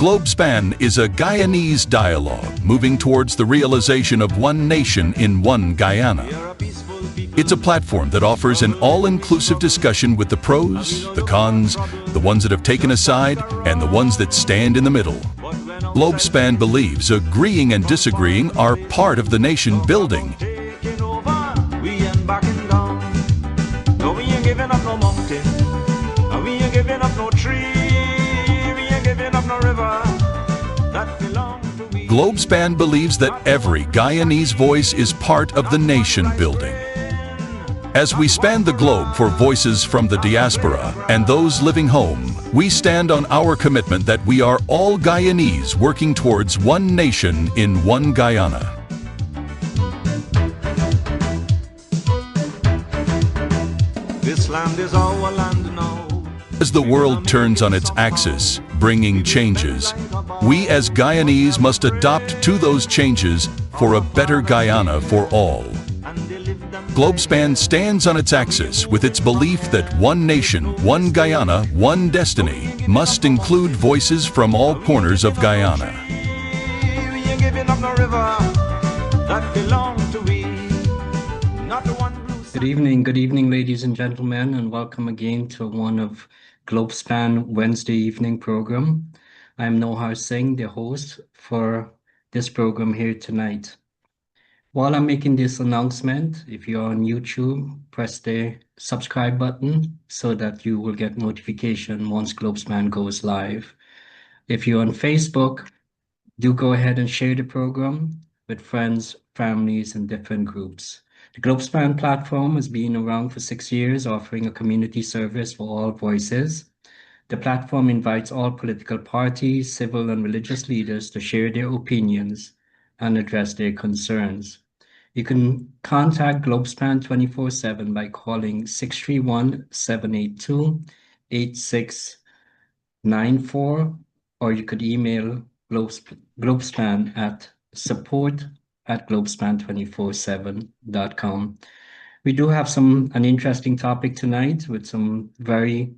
Globespan is a Guyanese dialogue moving towards the realization of one nation in one Guyana. It's a platform that offers an all-inclusive discussion with the pros, the cons, the ones that have taken a side, and the ones that stand in the middle. Globespan believes agreeing and disagreeing are part of the nation building. Globespan believes that every Guyanese voice is part of the nation building. As we span the globe for voices from the diaspora and those living home, we stand on our commitment that we are all Guyanese working towards one nation in one Guyana. This land is our land now. As the world turns on its axis, bringing changes, we as Guyanese must adapt to those changes for a better Guyana for all. Globespan stands on its axis with its belief that one nation, one Guyana, one destiny must include voices from all corners of Guyana. Good evening, ladies and gentlemen, and welcome again to one of Globespan Wednesday evening program. I'm Nohar Singh, the host for this program here tonight. While I'm making this announcement, if you're on YouTube, press the subscribe button so that you will get notification once Globespan goes live. If you're on Facebook, do go ahead and share the program with friends, families, and different groups. The Globespan platform has been around for 6 years, offering a community service for all voices. The platform invites all political parties, civil and religious leaders to share their opinions and address their concerns. You can contact Globespan 24/7 by calling 631-782-8694, or you could email Globespan at support@globespan247.com. We do have an interesting topic tonight with some very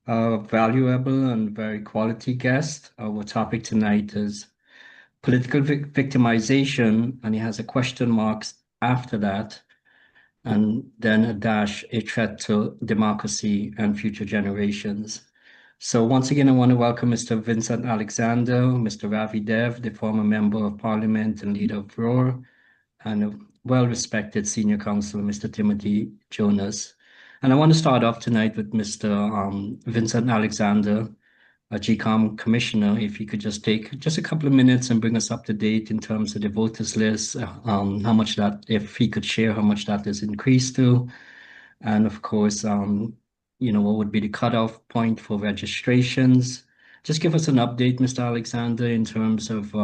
valuable and very quality guests. Our topic tonight is political victimization, and it has a question marks after that, and then a dash, a threat to democracy and future generations. So once again, I want to welcome Mr. Vincent Alexander, Mr. Ravi Dev, the former member of parliament and leader of ROAR, and a well-respected senior counsel, Mr. Timothy Jonas. And I want to start off tonight with Mr. Vincent Alexander, a GCOM commissioner. If he could just take just a couple of minutes and bring us up to date in terms of the voters list, how much that, if he could share how much that is increased to, and of course, what would be the cutoff point for registrations. Just give us an update, Mr. Alexander, in terms of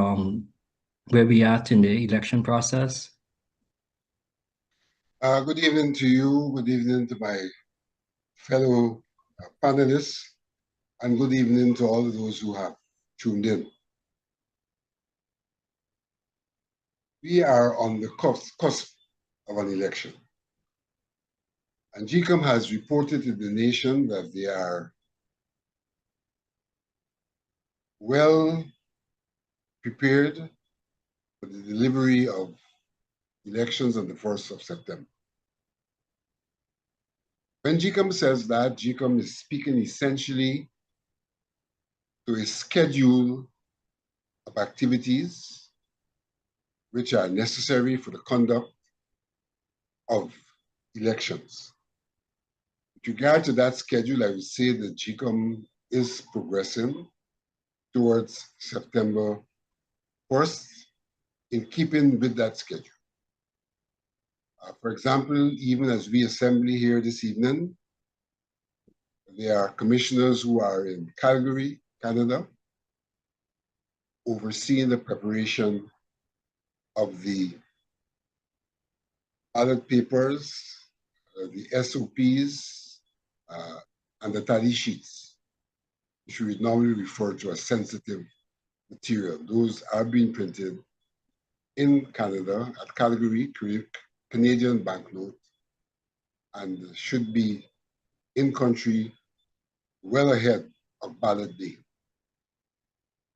where we are at in the election process. Good evening to you, good evening to my fellow panelists, and good evening to all of those who have tuned in. We are on the cusp of an election, and GCOM has reported to the nation that they are well prepared for the delivery of elections on the 1st of September. When GCOM says that, GCOM is speaking essentially to a schedule of activities which are necessary for the conduct of elections. With regard to that schedule, I would say that GCOM is progressing towards September 1st in keeping with that schedule. For example, even as we assembly here this evening, there are commissioners who are in Calgary, Canada, overseeing the preparation of the ballot papers, the SOPs, and the tally sheets, which we would normally refer to as sensitive material. Those are being printed in Canada at Calgary, Canadian banknote, and should be in country well ahead of ballot day.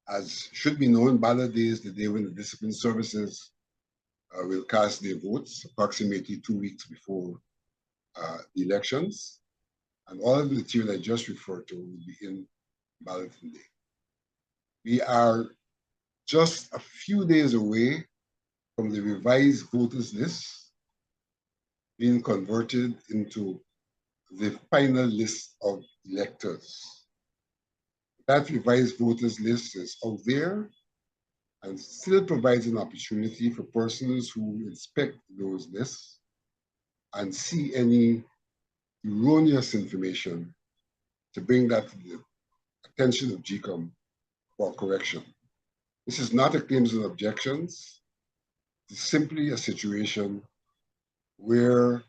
As should be known, ballot day is the day when the discipline services will cast their votes approximately 2 weeks before the elections. And all of the material I just referred to will be in balloting day. We are just a few days away from the revised voters list being converted into the final list of electors. That revised voters list is out there and still provides an opportunity for persons who inspect those lists and see any erroneous information to bring that to the attention of GCOM for correction. This is not a claims and objections. It's simply a situation where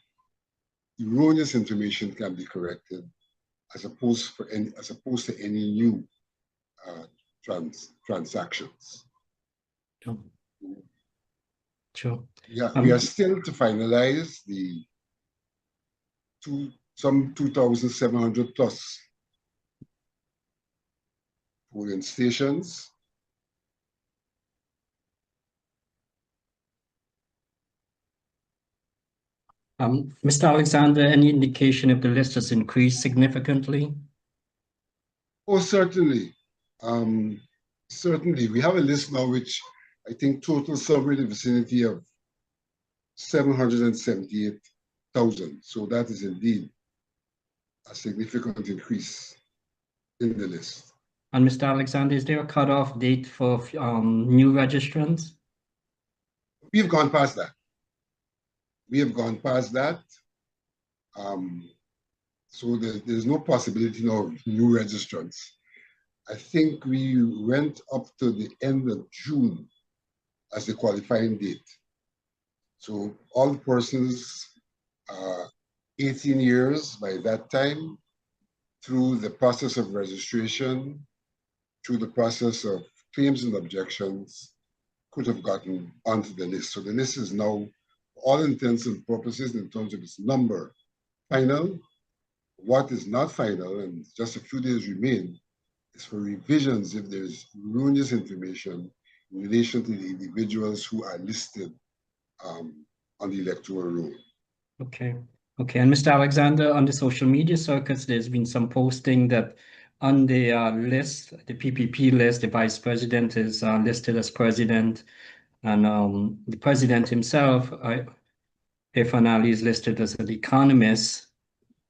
erroneous information can be corrected as opposed to any new transactions. Sure. Sure. Yeah, we are still to finalize the some 2,700 plus polling stations. Mr. Alexander, any indication if the list has increased significantly? Oh, certainly. Certainly. We have a list now which I think total somewhere in the vicinity of 778,000. So that is indeed a significant increase in the list. And Mr. Alexander, is there a cutoff date for new registrants? We've gone past that. We have gone past that. So there's no possibility now of new registrants. I think we went up to the end of June as the qualifying date. So all the persons 18 years by that time, through the process of registration, through the process of claims and objections, could have gotten onto the list. So the list is now, for all intents and purposes, in terms of its number, final. What is not final, and just a few days remain, is for revisions if there's erroneous information in relation to the individuals who are listed on the electoral roll. Okay. Okay. And Mr. Alexander, on the social media circuits, there's been some posting that on the list, the PPP list, the vice president is listed as president, and the president himself, Irfan Ali, is listed as an economist,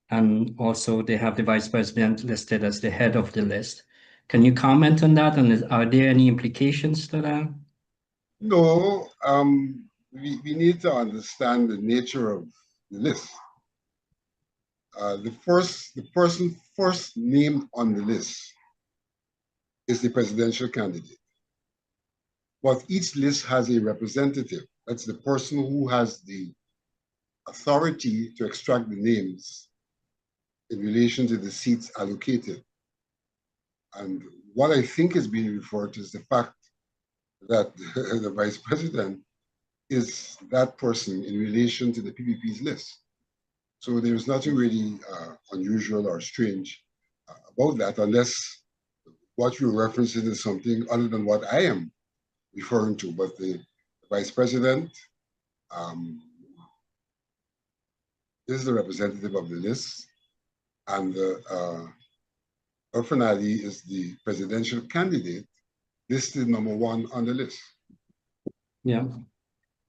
and also they have the vice president listed as the head of the list. Can you comment on that? And are there any implications to that? No, we need to understand the nature of the list. The person first named on the list is the presidential candidate. But each list has a representative. That's the person who has the authority to extract the names in relation to the seats allocated. And what I think is being referred to is the fact that the vice president is that person in relation to the PPP's list. So there's nothing really unusual or strange about that, unless what you're referencing is something other than what I am referring to. But the vice president is the representative of the list, and Irfan Ali is the presidential candidate listed number 1 on the list. Yeah.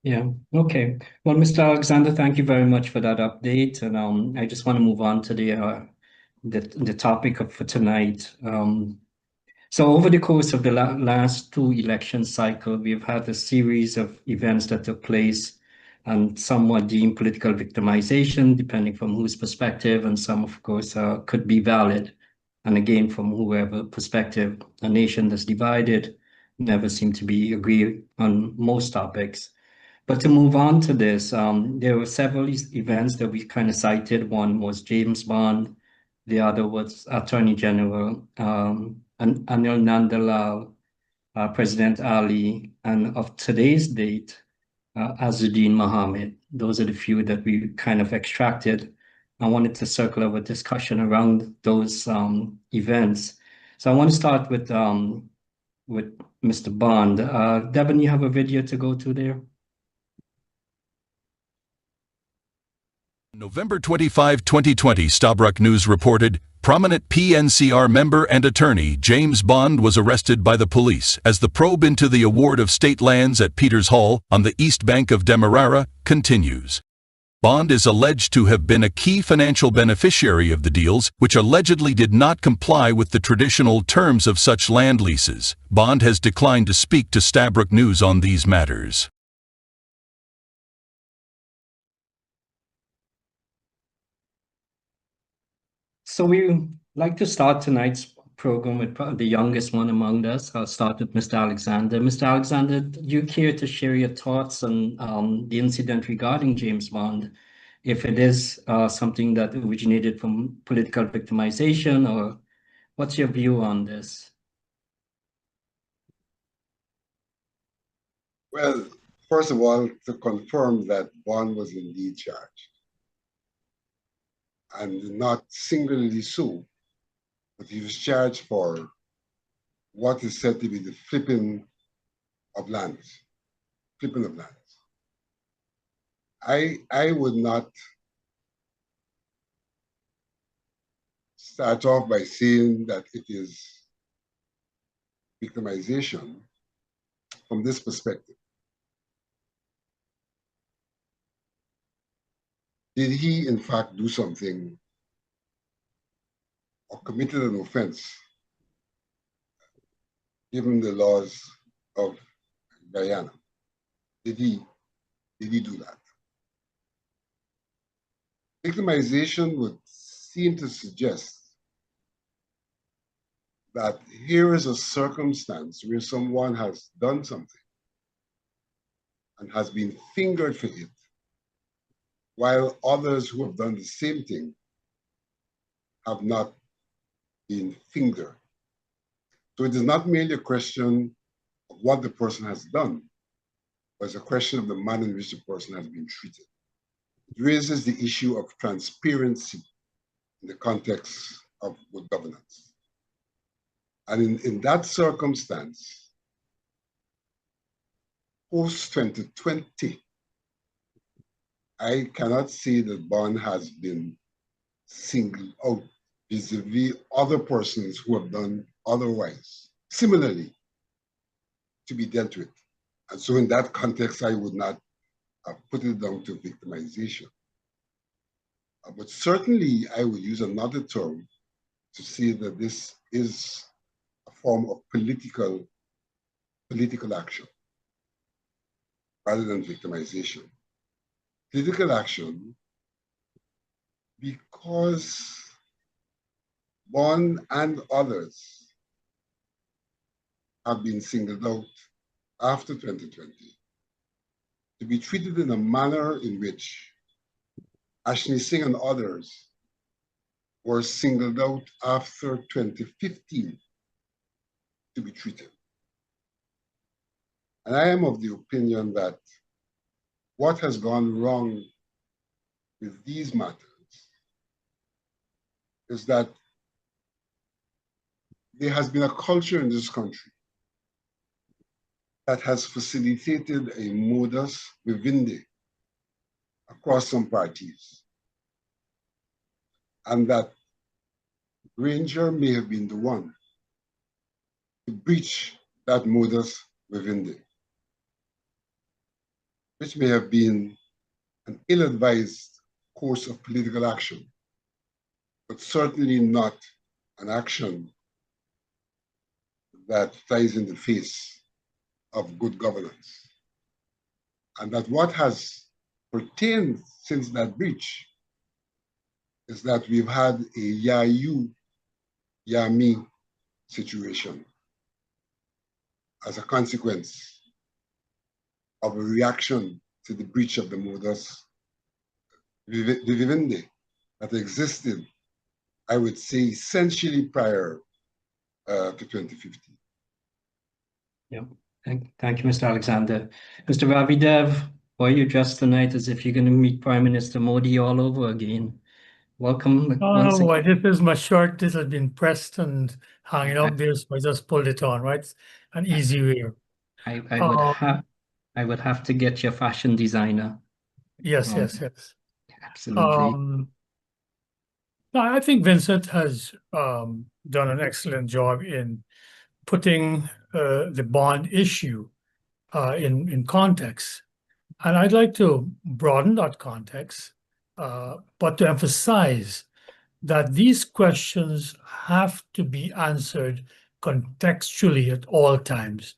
Yeah. Okay. Well, Mr. Alexander, thank you very much for that update. And I just want to move on to the topic for tonight. So over the course of the last 2 election cycles, we've had a series of events that took place, and some were deemed political victimization, depending from whose perspective, and some, of course, could be valid. And again, from whoever perspective, a nation that's divided never seemed to be agreed on most topics. But to move on to this, there were several events that we kind of cited. One was James Bond, the other was Attorney General, Anil Nandalal, President Ali, and of today's date, Azuddin Mohammed. Those are the few that we kind of extracted. I wanted to circle over discussion around those events. So I want to start with with Mr. Bond. Devin, you have a video to go to there? November 25, 2020, Stabroek News reported, prominent PNCR member and attorney James Bond was arrested by the police as the probe into the award of state lands at Peters Hall on the east bank of Demerara continues. Bond is alleged to have been a key financial beneficiary of the deals, which allegedly did not comply with the traditional terms of such land leases. Bond has declined to speak to Stabroek News on these matters. So we like to start tonight's program with the youngest one among us. I'll start with Mr. Alexander. Mr. Alexander, do you care to share your thoughts on the incident regarding James Bond? If it is something that originated from political victimization, or what's your view on this? Well, first of all, to confirm that Bond was indeed charged, and not singularly so, but he was charged for what is said to be the flipping of lands. Flipping of lands. I would not start off by saying that it is victimization from this perspective. Did he in fact do something or committed an offense given the laws of Guyana? Did he do that? Victimization would seem to suggest that here is a circumstance where someone has done something and has been fingered for it, while others who have done the same thing have not been fingered. So it is not merely a question of what the person has done, but it's a question of the manner in which the person has been treated. It raises the issue of transparency in the context of good governance. And in that circumstance, post-2020, I cannot say that Bond has been singled out vis-a-vis other persons who have done otherwise, similarly, to be dealt with. And so in that context, I would not put it down to victimization. But certainly, I would use another term to say that this is a form of political action rather than victimization. Political action because Bond and others have been singled out after 2020 to be treated in a manner in which Ashni Singh and others were singled out after 2015 to be treated. And I am of the opinion that what has gone wrong with these matters is that there has been a culture in this country that has facilitated a modus vivendi across some parties. And that Ranger may have been the one to breach that modus vivendi, which may have been an ill-advised course of political action, but certainly not an action that flies in the face of good governance. And that what has pertained since that breach is that we've had a ya you, ya me situation as a consequence of a reaction to the breach of the modus vivendi that existed, I would say, essentially prior to 2015. Yeah, thank you, Mr. Alexander. Mr. Ravidev, why are you dressed tonight as if you're going to meet Prime Minister Modi all over again? welcome once Well, again. this is my shirt. This has been pressed and hanging up there, so I just pulled it on, right? An easy wear. I Um, would have to get your fashion designer. yes, Um, yes, yes. absolutely. Um, no, I think Vincent has done an excellent job in putting the bond issue in context. And I'd like to broaden that context, but to emphasize that these questions have to be answered contextually at all times.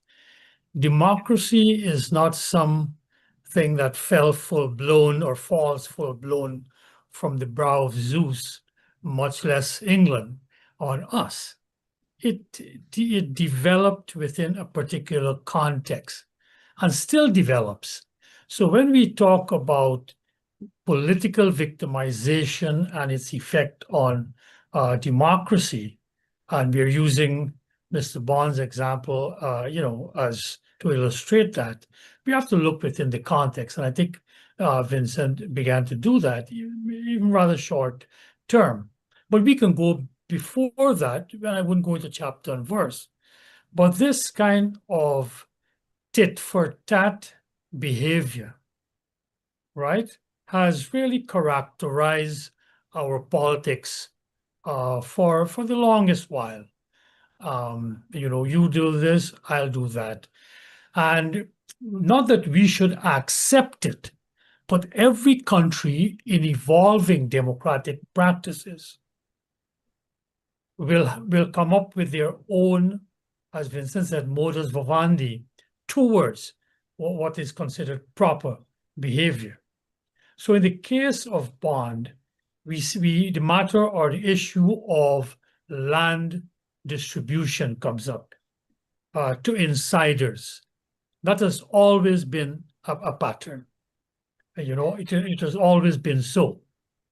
Democracy is not something that fell full blown or falls full blown from the brow of Zeus, much less England, on us. It developed within a particular context and still develops. So when we talk about political victimization and its effect on democracy, and we're using Mr. Bond's example, as to illustrate that, we have to look within the context. And I think Vincent began to do that, even rather short term. But we can go before that, and I wouldn't go into chapter and verse. But this kind of tit for tat behavior, right, has really characterized our politics for the longest while. You do this, I'll do that. And not that we should accept it, but every country in evolving democratic practices will come up with their own, as Vincent said, modus vivendi towards what is considered proper behavior. So in the case of bond, the matter or the issue of land distribution comes up to insiders. That has always been a pattern. It has always been so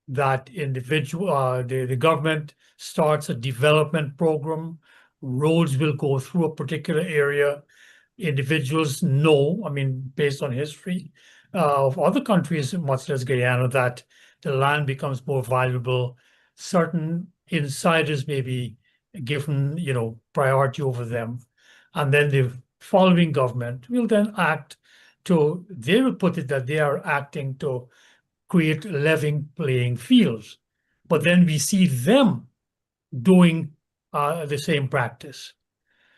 that the government starts a development program, roads will go through a particular area. Individuals know, I mean, based on history of other countries, much less Guyana, that the land becomes more valuable. Certain insiders may be given, priority over them. And then the following government will then they will put it that they are acting to create level playing fields. But then we see them doing the same practice.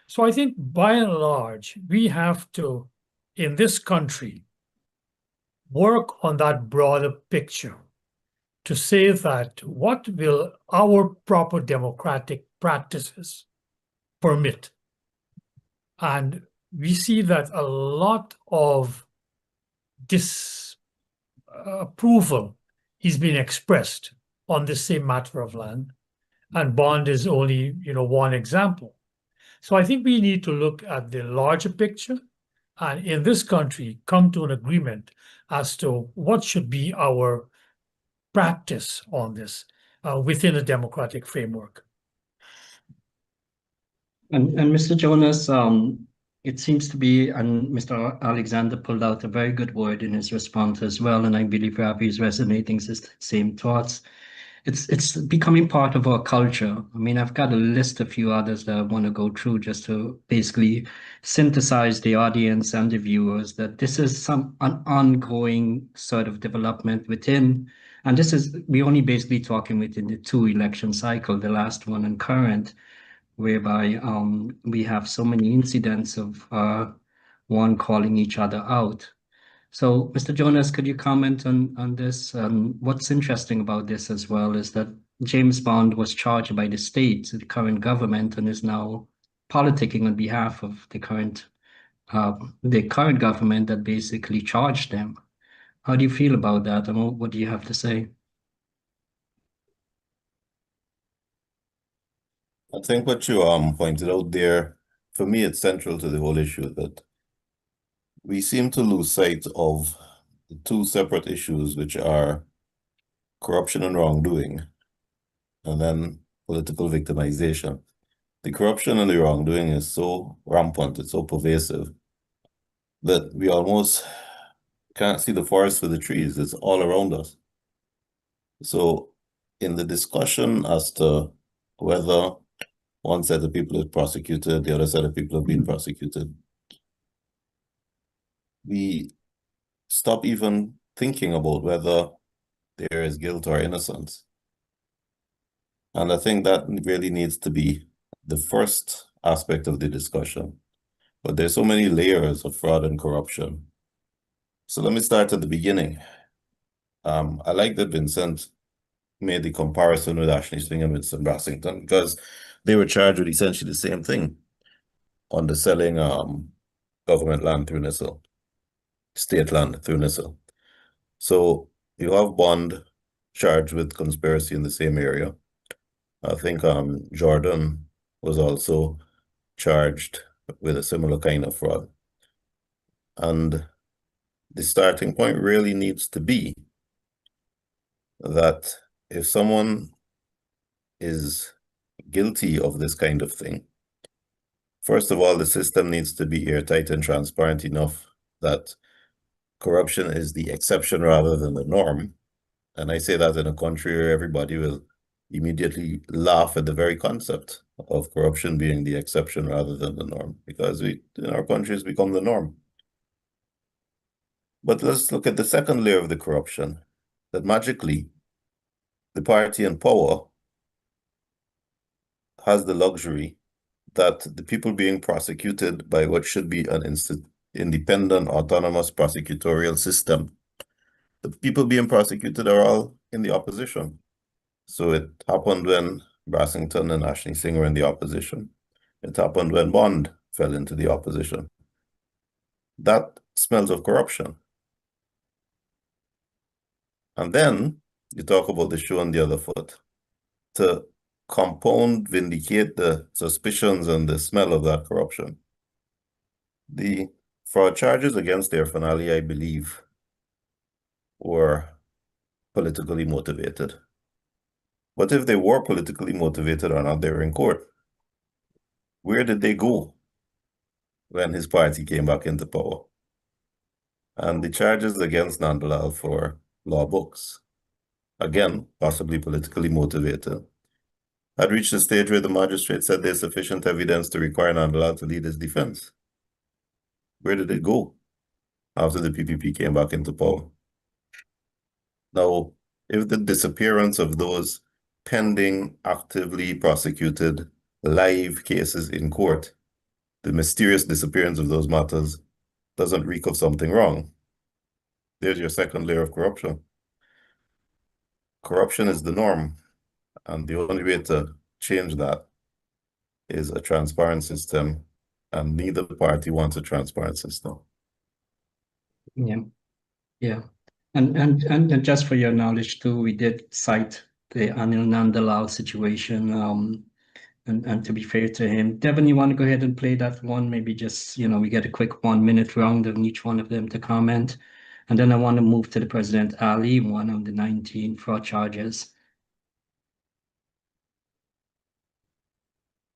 So I think by and large, we have to, in this country, work on that broader picture to say that what will our proper democratic practices permit? And we see that a lot of disapproval is being expressed on the same matter of land. And bond is only, one example. So I think we need to look at the larger picture and in this country come to an agreement as to what should be our practice on this within a democratic framework. And Mr. Jonas, it seems to be, and Mr. Alexander pulled out a very good word in his response as well, and I believe Ravi is resonating the same thoughts. It's becoming part of our culture. I mean, I've got a list of few others that I want to go through just to basically synthesize the audience and the viewers that this is an ongoing sort of development within, and we're only basically talking within the two election cycle, the last one and current, whereby we have so many incidents of one calling each other out. So, Mr. Jonas, could you comment on this? What's interesting about this as well is that James Bond was charged by the state, the current government, and is now politicking on behalf of the current government that basically charged them. How do you feel about that, and what do you have to say? I think what you pointed out there, for me, it's central to the whole issue that we seem to lose sight of the two separate issues, which are corruption and wrongdoing, and then political victimization. The corruption and the wrongdoing is so rampant, it's so pervasive, that we almost can't see the forest for the trees. It's all around us. So in the discussion as to whether one set of people is prosecuted, the other set of people have been prosecuted, we stop even thinking about whether there is guilt or innocence. And I think that really needs to be the first aspect of the discussion. But there's so many layers of fraud and corruption. So let me start at the beginning. I like that Vincent made the comparison with Ashley Singh and Winston Brassington, because they were charged with essentially the same thing on the selling government land through NISL, state land through NISL. So you have Bond charged with conspiracy in the same area. I think Jordan was also charged with a similar kind of fraud. And the starting point really needs to be that if someone is guilty of this kind of thing, first of all, the system needs to be airtight and transparent enough that corruption is the exception rather than the norm. And I say that in a country where everybody will immediately laugh at the very concept of corruption being the exception rather than the norm, because in our country it's become the norm. But let's look at the second layer of the corruption, that magically the party in power has the luxury that the people being prosecuted by what should be an independent, autonomous prosecutorial system, the people being prosecuted are all in the opposition. So it happened when Brassington and Ashley Singh were in the opposition. It happened when Bond fell into the opposition. That smells of corruption. And then you talk about the shoe on the other foot. To compound, vindicate the suspicions and the smell of that corruption, the fraud charges against their finale, I believe, were politically motivated. But if they were politically motivated or not, they were in court. Where did they go when his party came back into power? And the charges against Nandalal for law books, again, possibly politically motivated, had reached a stage where the magistrate said there's sufficient evidence to require Nandalal to lead his defense. Where did it go after the PPP came back into power? Now, if the disappearance of those pending, actively prosecuted, live cases in court, the mysterious disappearance of those matters, doesn't reek of something wrong, there's your second layer of corruption. Corruption is the norm, and the only way to change that is a transparent system, and neither party wants a transparent system. Yeah. And just for your knowledge too, we did cite the Anil Nandalal situation. And to be fair to him, Devin, you want to go ahead and play that one? Maybe just, we get a quick 1 minute round of each one of them to comment. And then I want to move to the President Ali one on the 19 fraud charges.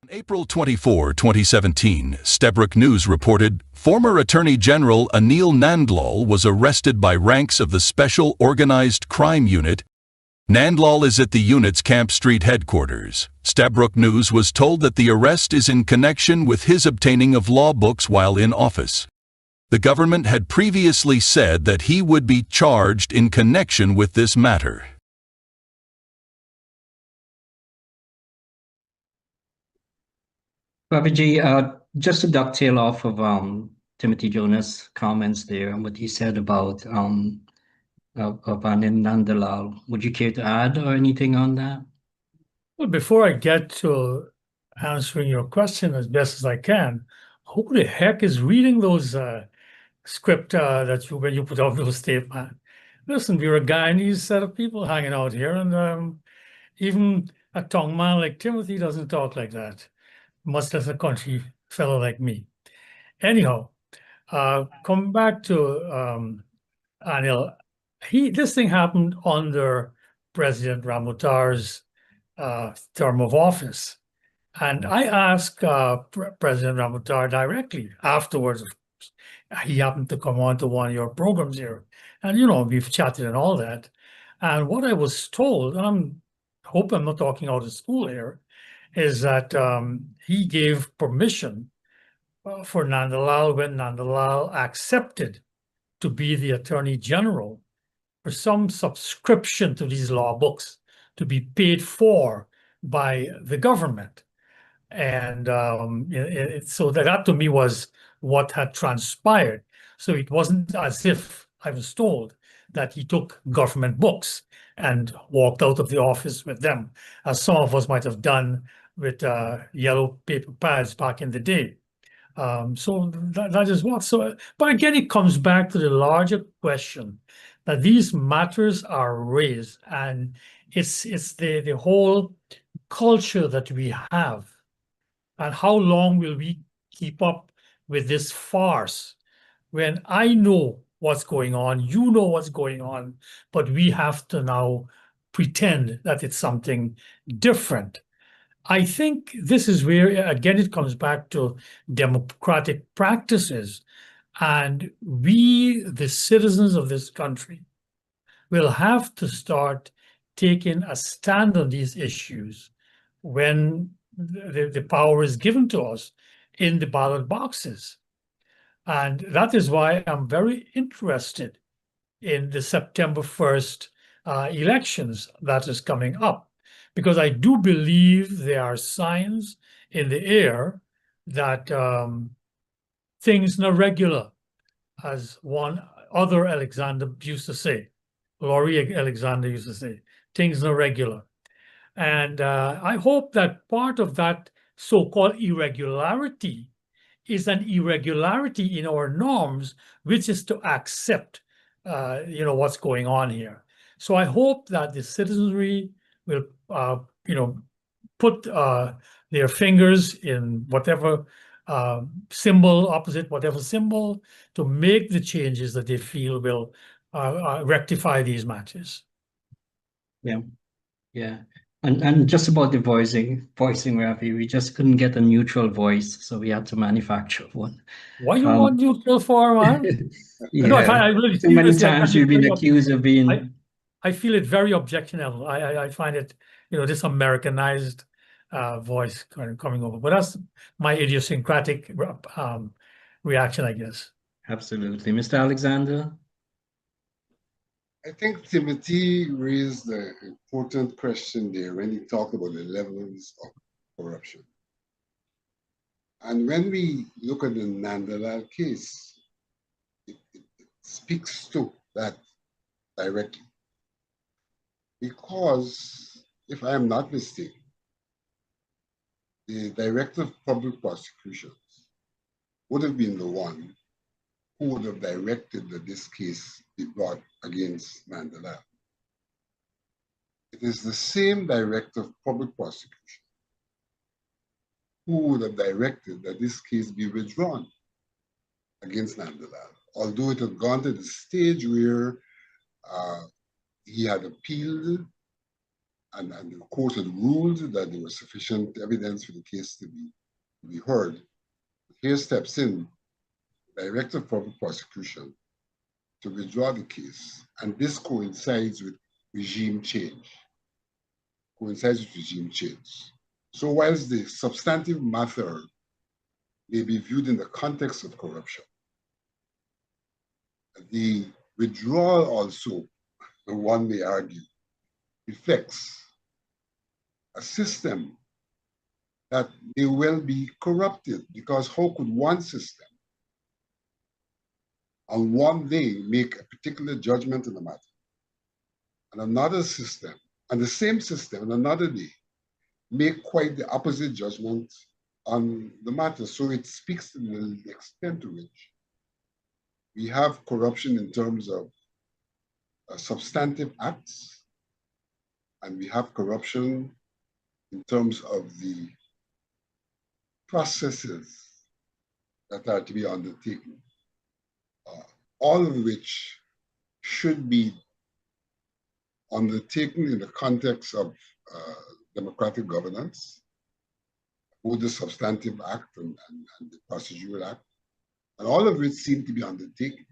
On April 24, 2017, Stebrook News reported former Attorney General Anil Nandlal was arrested by ranks of the Special Organized Crime Unit. Nandlal is at the unit's Camp Street headquarters. Stebrook News was told that the arrest is in connection with his obtaining of law books while in office. The government had previously said that he would be charged in connection with this matter. Babaji, just to ducktail off of Timothy Jonas' comments there and what he said about of Anil Nandalal, would you care to add or anything on that? Well, before I get to answering your question as best as I can, who the heck is reading those script that when you put out those statements? Listen, we're a Guyanese set of people hanging out here, and even a tongue man like Timothy doesn't talk like that, much less a country fellow like me. Anyhow, come back to Anil. This thing happened under President Ramotar's term of office. And I asked President Ramotar directly afterwards. He happened to come on to one of your programs here. And, we've chatted and all that. And what I was told, and I'm hope I'm not talking out of school here, is that he gave permission for Nandalal when Nandalal accepted to be the Attorney General for some subscription to these law books to be paid for by the government. And so that to me was what had transpired. So it wasn't as if I was told that he took government books and walked out of the office with them, as some of us might have done with yellow paper pads back in the day. So that is what. So, but again, it comes back to the larger question that these matters are raised, and it's the whole culture that we have, and how long will we keep up with this farce when I know what's going on, you know what's going on, but we have to now pretend that it's something different. I think this is where, again, it comes back to democratic practices. And we, the citizens of this country, will have to start taking a stand on these issues when the power is given to us in the ballot boxes. And that is why I'm very interested in the September 1st elections that is coming up, because I do believe there are signs in the air that things not regular, as one other Alexander used to say, Laurie Alexander used to say, things not regular. And I hope that part of that so-called irregularity is an irregularity in our norms, which is to accept, what's going on here. So I hope that the citizenry will, put their fingers in whatever symbol, opposite whatever symbol, to make the changes that they feel will rectify these matters. Yeah, yeah. And just about the voicing, Rafi, we just couldn't get a neutral voice, so we had to manufacture one. Why you want neutral for, man? Yeah. No, I really Too many seriously, times we've been accused of being. I feel it very objectionable. I find it, this Americanized voice kind of coming over. But that's my idiosyncratic reaction, I guess. Absolutely. Mr. Alexander? I think Timothy raised an important question there when he talked about the levels of corruption. And when we look at the Nandalal case, it speaks to that directly. Because, if I am not mistaken, the Director of Public Prosecutions would have been the one who would have directed that this case be brought against Nandalal. It is the same Director of Public Prosecution who would have directed that this case be withdrawn against Nandalal, although it had gone to the stage where he had appealed and the court had ruled that there was sufficient evidence for the case to be heard. Here steps in the Director of Public Prosecution to withdraw the case, and this coincides with regime change. So whilst the substantive matter may be viewed in the context of corruption, the withdrawal also, one may argue, reflects a system that may well be corrupted, because how could one system on one day make a particular judgment in the matter, and another system, and the same system on another day make quite the opposite judgment on the matter? So it speaks to the extent to which we have corruption in terms of substantive acts, and we have corruption in terms of the processes that are to be undertaken, all of which should be undertaken in the context of democratic governance, both the substantive act and the procedural act, and all of which seem to be undertaken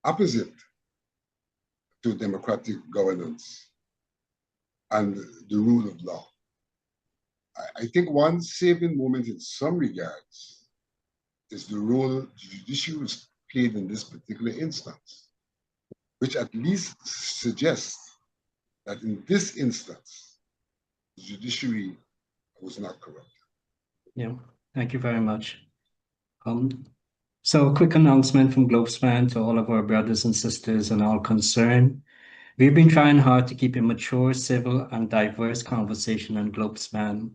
opposite to democratic governance and the rule of law. I think one saving moment in some regards is the role the judiciary has played in this particular instance, which at least suggests that in this instance, the judiciary was not corrupt. Yeah, thank you very much. So a quick announcement from Globespan to all of our brothers and sisters and all concerned. We've been trying hard to keep a mature, civil, and diverse conversation on Globespan.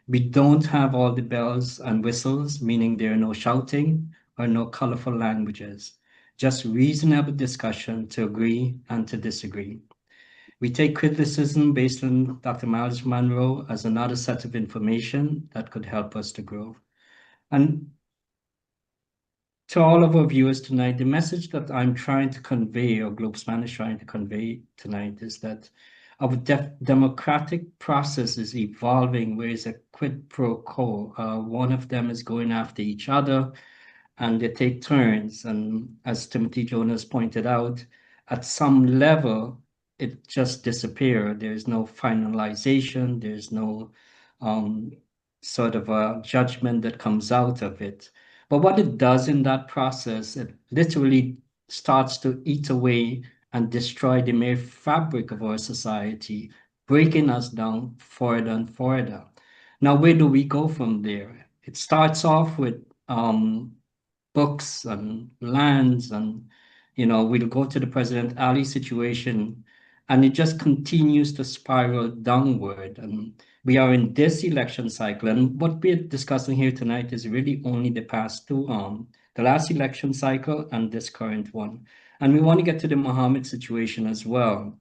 We don't have all the bells and whistles, meaning there are no shouting or no colorful languages, just reasonable discussion to agree and to disagree. We take criticism based on Dr. Miles Monroe as another set of information that could help us to grow. And to all of our viewers tonight, the message that I'm trying to convey, or Globespan is trying to convey tonight, is that our democratic process is evolving, where it's a quid pro quo. One of them is going after each other, and they take turns. And as Timothy Jonas pointed out, at some level, it just disappears. There's no finalization. There's no sort of a judgment that comes out of it. But what it does in that process, it literally starts to eat away and destroy the mere fabric of our society, breaking us down further and further. Now, where do we go from there? It starts off with books and lands, and we'll go to the President Ali situation, and it just continues to spiral downward. And we are in this election cycle, and what we're discussing here tonight is really only the past two, the last election cycle and this current one. And we want to get to the Mohammed situation as well.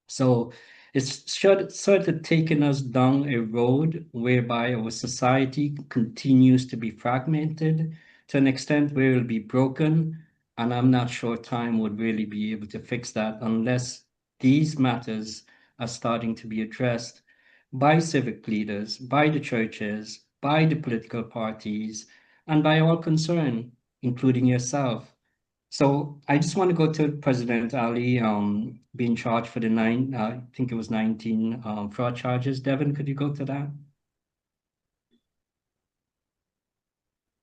So it's sort of taken us down a road whereby our society continues to be fragmented to an extent where it'll be broken. And I'm not sure time would really be able to fix that unless these matters are starting to be addressed by civic leaders, by the churches, by the political parties, and by all concerned, including yourself. So I just want to go to President Ali being charged for the I think it was 19 fraud charges. Devin, could you go to that?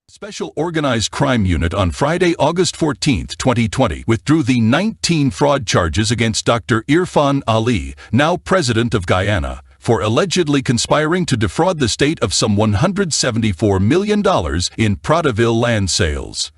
Special Organized Crime Unit on Friday, August 14, 2020, withdrew the 19 fraud charges against Dr. Irfan Ali, now president of Guyana, for allegedly conspiring to defraud the state of some $174 million in Pratteville land sales.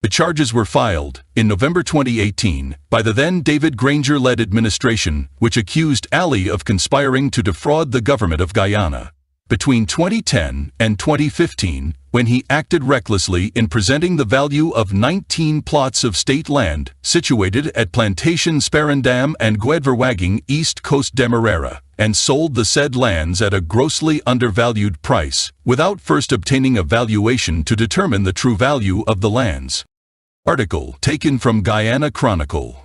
The charges were filed in November 2018 by the then David Granger-led administration, which accused Ali of conspiring to defraud the government of Guyana. Between 2010 and 2015, when he acted recklessly in presenting the value of 19 plots of state land situated at Plantation Sparendam and Guedverwagging, East Coast Demerara, and sold the said lands at a grossly undervalued price, without first obtaining a valuation to determine the true value of the lands. Article taken from Guyana Chronicle.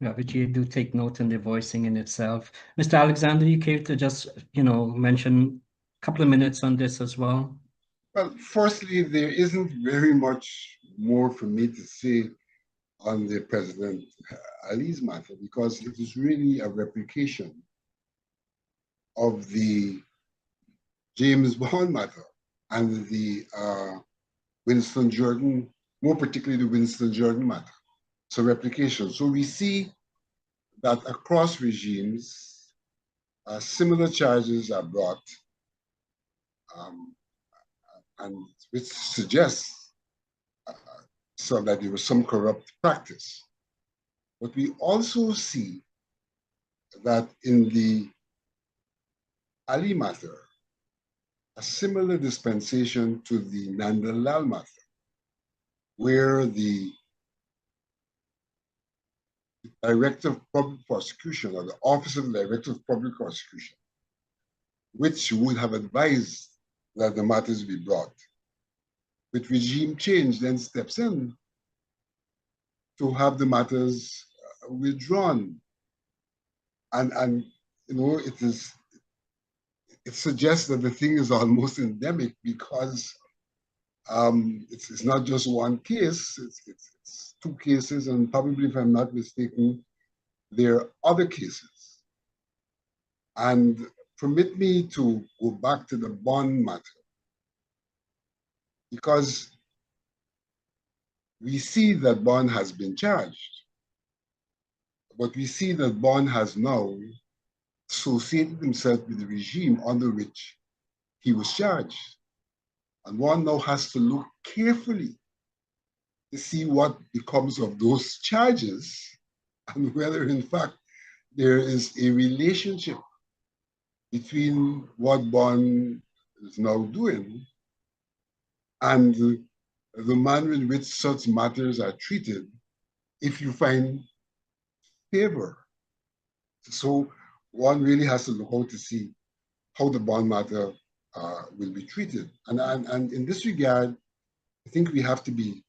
Yeah, but you do take note in the voicing in itself. Mr. Alexander, you care to just, mention a couple of minutes on this as well? Well, firstly, there isn't very much more for me to say on the President Ali's matter, because it is really a replication of the James Bond matter and the Winston Jordan, more particularly the Winston Jordan matter. So replication. So we see that across regimes, similar charges are brought, and which suggests so that there was some corrupt practice. But we also see that in the Ali matter, a similar dispensation to the Nandalal matter, where the Director of Public Prosecution, or the Office of the Director of Public Prosecution, which would have advised that the matters be brought, with regime change then steps in to have the matters withdrawn. And it suggests that the thing is almost endemic, because it's not just one case, it's two cases, and probably, if I'm not mistaken, there are other cases. And permit me to go back to the bond matter, because we see that Bond has been charged, but we see that Bond has now associated himself with the regime under which he was charged. And one now has to look carefully to see what becomes of those charges and whether, in fact, there is a relationship between what Bond is now doing and the manner in which such matters are treated, if you find favor. So one really has to look out to see how the bond matter will be treated. And in this regard, I think we have to be,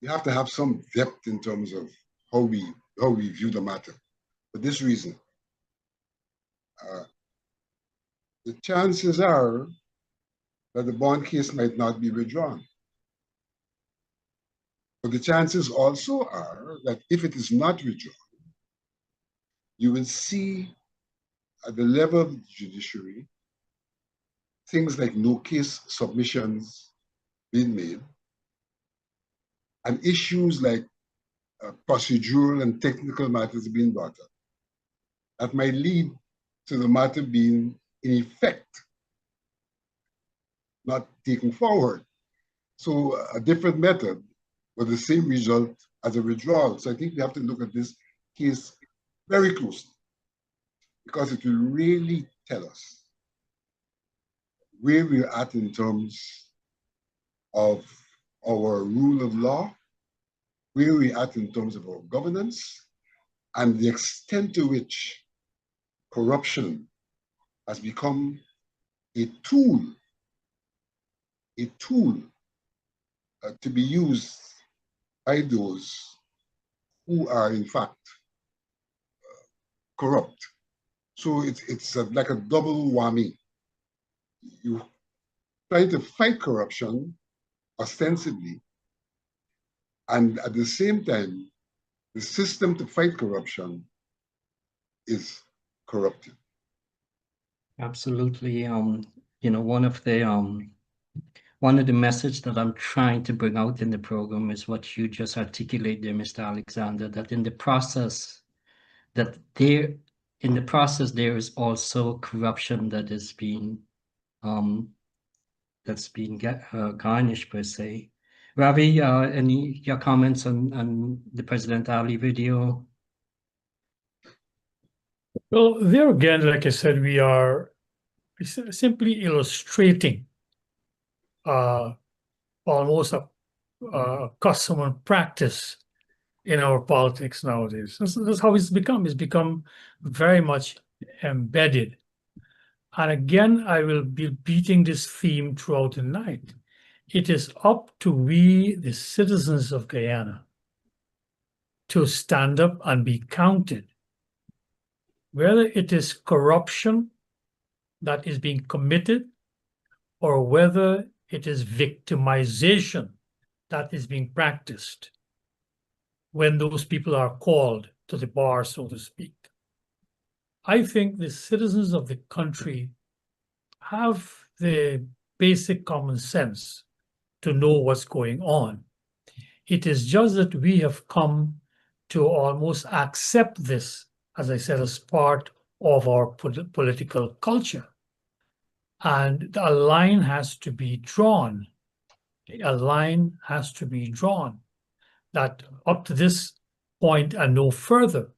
we have to have some depth in terms of how we view the matter. For this reason, the chances are that the bond case might not be withdrawn. But the chances also are that if it is not withdrawn, you will see at the level of the judiciary things like no case submissions being made, and issues like procedural and technical matters being brought up that might lead to the matter being, in effect, not taken forward. So a different method with the same result as a withdrawal. So I think we have to look at this case very closely, because it will really tell us where we're at in terms of our rule of law, where we're at in terms of our governance, and the extent to which corruption has become a tool to be used by those who are in fact corrupt. So it's like a double whammy. You try to fight corruption ostensibly, and at the same time, the system to fight corruption is corrupted. Absolutely. You know, one of the message that I'm trying to bring out in the program is what you just articulated there, Mr. Alexander, that in the process there is also corruption that is being garnished per se. Ravi, any your comments on the President Ali video? Well, there again, like I said, we are simply illustrating almost a custom and practice in our politics nowadays. That's how it's become. It's become very much embedded. And again, I will be beating this theme throughout the night. It is up to we, the citizens of Guyana, to stand up and be counted. Whether it is corruption that is being committed or whether it is victimization that is being practiced when those people are called to the bar, so to speak. I think the citizens of the country have the basic common sense to know what's going on. It is just that we have come to almost accept this, as I said, as part of our political culture. And a line has to be drawn. A line has to be drawn that up to this point and no further,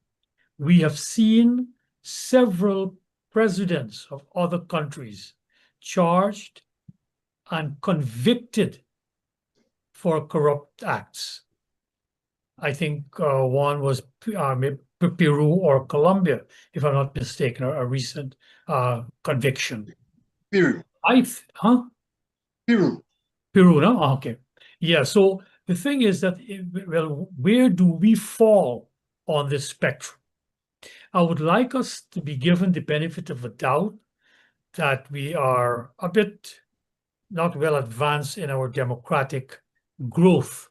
we have seen several presidents of other countries charged and convicted for corrupt acts. I think one was Peru or Colombia, if I'm not mistaken, a recent conviction. Peru. Peru, no? Okay. Yeah, so the thing is that, well, where do we fall on this spectrum? I would like us to be given the benefit of a doubt that we are a bit not well advanced in our democratic growth.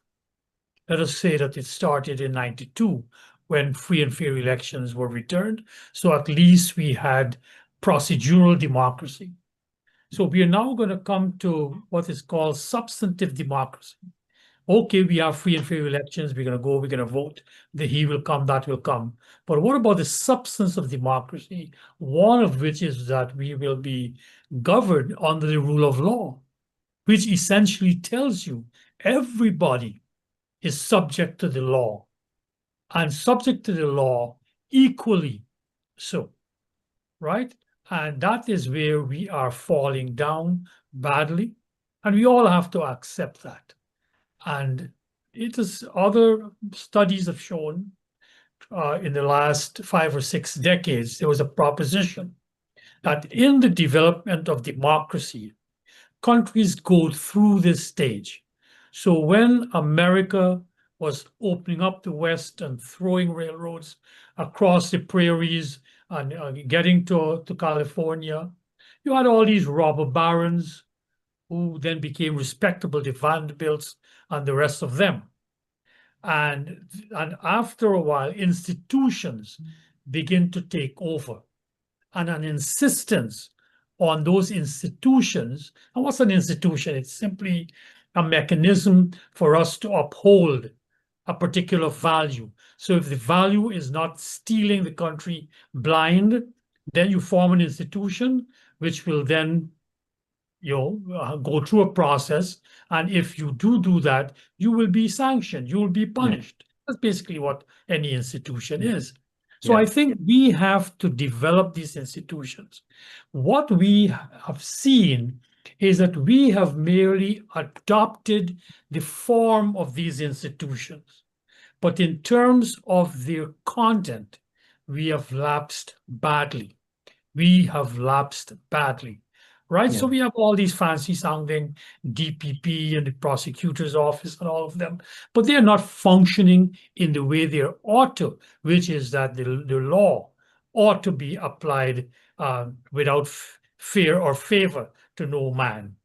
Let us say that it started in 92 when free and fair elections were returned. So at least we had procedural democracy. So we are now going to come to what is called substantive democracy. Okay, we have free and fair elections. We're going to go, we're going to vote. The he will come, that will come. But what about the substance of democracy? One of which is that we will be governed under the rule of law, which essentially tells you everybody is subject to the law and subject to the law equally so, right? And that is where we are falling down badly. And we all have to accept that. And it is other studies have shown in the last 5 or 6 decades, there was a proposition that in the development of democracy, countries go through this stage. So when America was opening up the West and throwing railroads across the prairies and getting to California, you had all these robber barons who then became respectable, the Vanderbilts and the rest of them. And after a while, institutions begin to take over, and an insistence on those institutions. And what's an institution? It's simply a mechanism for us to uphold a particular value. So if the value is not stealing the country blind, then you form an institution which will then go through a process. And if you do that, you will be sanctioned, you will be punished. That's basically what any institution is. So I think we have to develop these institutions. What we have seen is that we have merely adopted the form of these institutions. But in terms of their content, we have lapsed badly. We have lapsed badly. Right? So we have all these fancy sounding DPP and the prosecutor's office and all of them, but they're not functioning in the way they ought to, which is that the law ought to be applied without fear or favor to no man.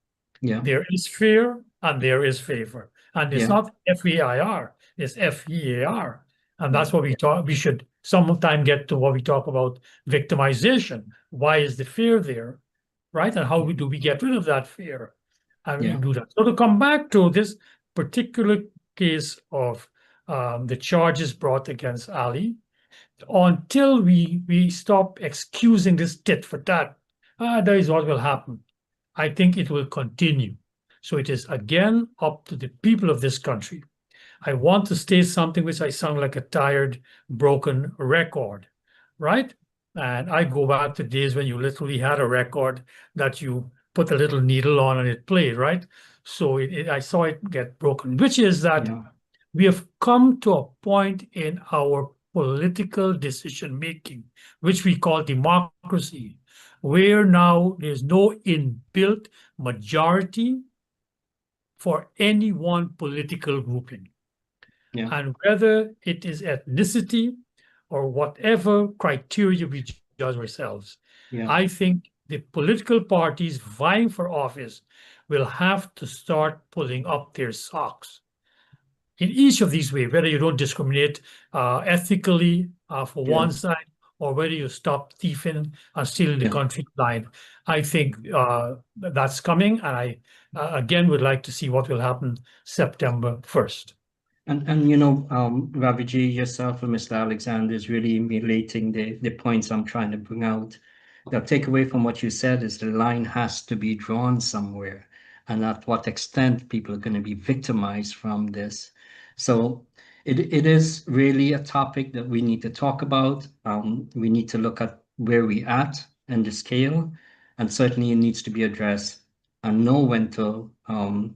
There is fear and there is favor. And it's not FAIR, it's FEAR. And that's what we should sometime get to what we talk about victimization. Why is the fear there? Right? And how do we get rid of that fear? And we do that. So to come back to this particular case of the charges brought against Ali, until we stop excusing this tit for tat, that is what will happen. I think it will continue. So it is again up to the people of this country. I want to state something which I sound like a tired, broken record, right? And I go back to days when you literally had a record that you put a little needle on and it played, right? So I saw it get broken, which is that we have come to a point in our political decision-making, which we call democracy, where now there's no inbuilt majority for any one political grouping. And whether it is ethnicity or whatever criteria we judge ourselves, I think the political parties vying for office will have to start pulling up their socks in each of these ways, whether you don't discriminate ethically for one side, or whether you stop thieving and stealing the country blind. I think that's coming, and I again would like to see what will happen September 1st. And you know, Raviji, yourself and Mr. Alexander is really relating the points I'm trying to bring out. The takeaway from what you said is the line has to be drawn somewhere, and at what extent people are going to be victimized from this. So it is really a topic that we need to talk about. We need to look at where we're at and the scale, and certainly it needs to be addressed and know when to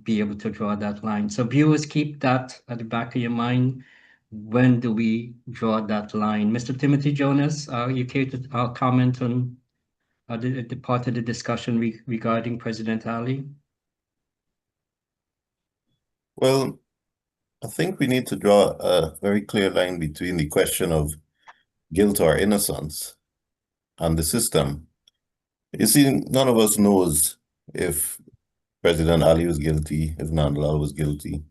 be able to draw that line. So viewers, keep that at the back of your mind. When do we draw that line? Mr. Timothy Jonas, you care to comment on the part of the discussion regarding President Ali? Well, I think we need to draw a very clear line between the question of guilt or innocence and the system. You see, none of us knows if President Ali was guilty, if Nandlal was guilty.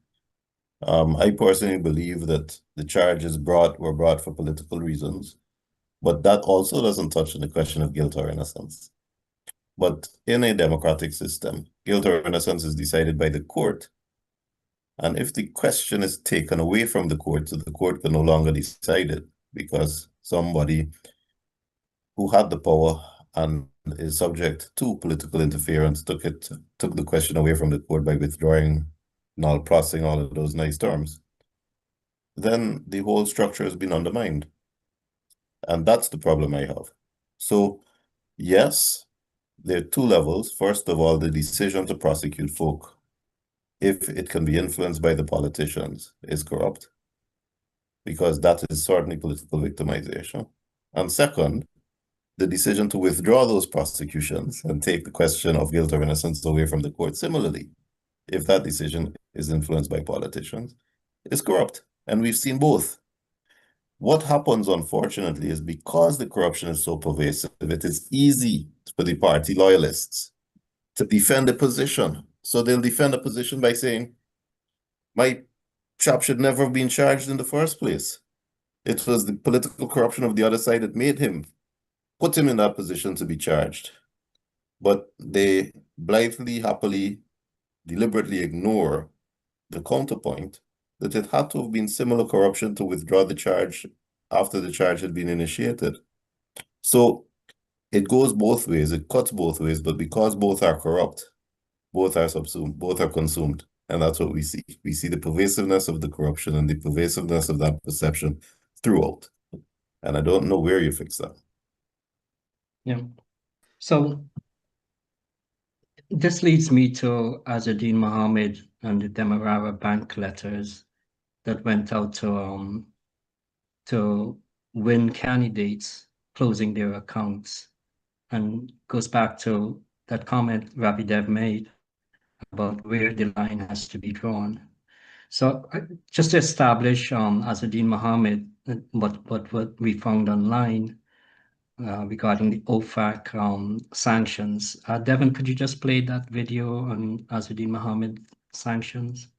I personally believe that the charges were brought for political reasons, but that also doesn't touch on the question of guilt or innocence. But in a democratic system, guilt or innocence is decided by the court. And if the question is taken away from the court, so the court can no longer decide it because somebody who had the power and is subject to political interference took the question away from the court by withdrawing, null processing, all of those nice terms, then the whole structure has been undermined. And that's the problem I have. So yes, there are two levels. First of all, the decision to prosecute folk, if it can be influenced by the politicians, is corrupt, because that is certainly political victimization. And second, the decision to withdraw those prosecutions and take the question of guilt or innocence away from the court, similarly, if that decision is influenced by politicians, is corrupt. And we've seen both. What happens, unfortunately, is because the corruption is so pervasive, it is easy for the party loyalists to defend a position. So they'll defend a position by saying, my chap should never have been charged in the first place. It was the political corruption of the other side that put him in that position to be charged. But they blithely, happily, deliberately ignore the counterpoint that it had to have been similar corruption to withdraw the charge after the charge had been initiated. So it goes both ways, it cuts both ways, but because both are corrupt, both are subsumed, both are consumed. And that's what we see. We see the pervasiveness of the corruption and the pervasiveness of that perception throughout. And I don't know where you fix that. Yeah. So this leads me to Azadine Mohammed and the Demerara Bank letters that went out to win candidates closing their accounts, and goes back to that comment Rabbi Dev made about where the line has to be drawn. So just to establish Azadine Mohammed, what we found online regarding the OFAC sanctions. Devin, could you just play that video on Azadine Mohammed sanctions?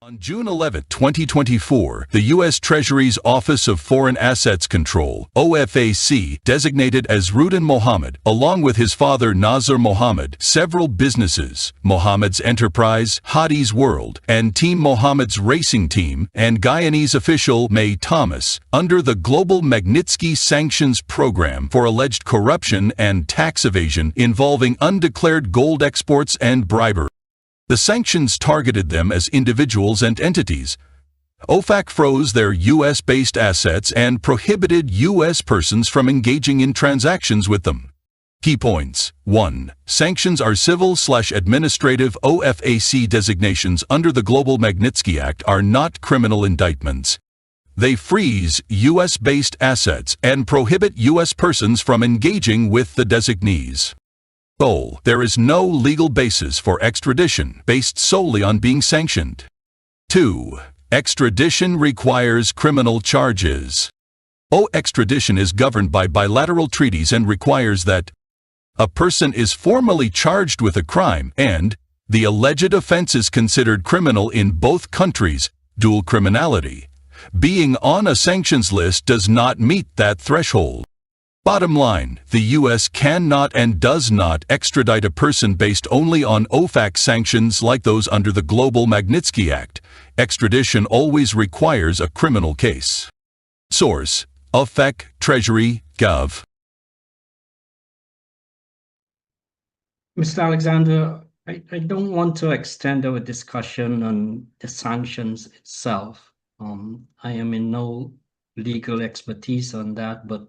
On June 11, 2024, the U.S. Treasury's Office of Foreign Assets Control, OFAC, designated as Rudin Mohammed, along with his father Nazar Mohammed, several businesses, Mohammed's Enterprise, Hadi's World, and Team Mohammed's Racing Team, and Guyanese official May Thomas, under the Global Magnitsky Sanctions Program for alleged corruption and tax evasion involving undeclared gold exports and bribery. The sanctions targeted them as individuals and entities. OFAC froze their U.S.-based assets and prohibited U.S. persons from engaging in transactions with them. Key points. 1. Sanctions are civil/administrative. OFAC designations under the Global Magnitsky Act are not criminal indictments. They freeze U.S.-based assets and prohibit U.S. persons from engaging with the designees. There is no legal basis for extradition based solely on being sanctioned. 2. Extradition requires criminal charges. Extradition is governed by bilateral treaties and requires that a person is formally charged with a crime and the alleged offense is considered criminal in both countries. Dual criminality. Being on a sanctions list does not meet that threshold. Bottom line, the U.S. cannot and does not extradite a person based only on OFAC sanctions like those under the Global Magnitsky Act. Extradition always requires a criminal case. Source: OFAC, Treasury, Gov. Mr. Alexander, I don't want to extend our discussion on the sanctions itself. I am in no legal expertise on that, but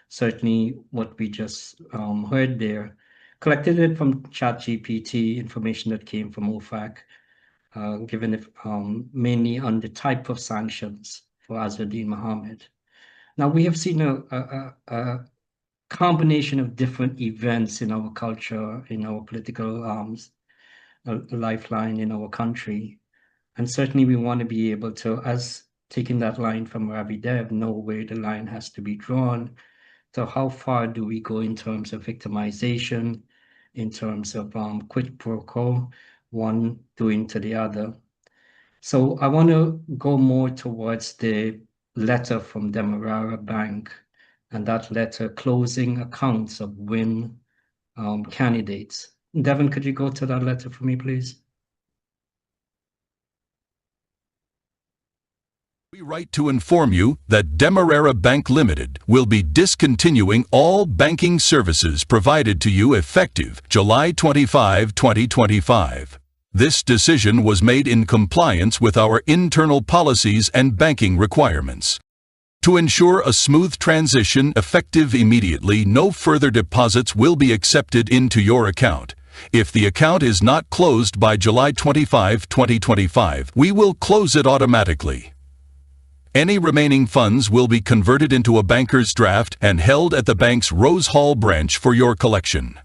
certainly what we just heard there, collected it from ChatGPT, information that came from OFAC, given it mainly on the type of sanctions for Azadine Mohammed. Now, we have seen a combination of different events in our culture, in our political lifeline in our country. And certainly we want to be able to, as taking that line from Rabbi Dev, know where the line has to be drawn So how far do we go in terms of victimization, in terms of quid pro quo, one doing to the other? So I want to go more towards the letter from Demerara Bank and that letter closing accounts of WIN candidates. Devin, could you go to that letter for me, please? We write to inform you that Demerara Bank Limited will be discontinuing all banking services provided to you effective July 25, 2025. This decision was made in compliance with our internal policies and banking requirements. To ensure a smooth transition effective immediately, no further deposits will be accepted into your account. If the account is not closed by July 25, 2025, we will close it automatically. Any remaining funds will be converted into a banker's draft and held at the bank's Rose Hall branch for your collection.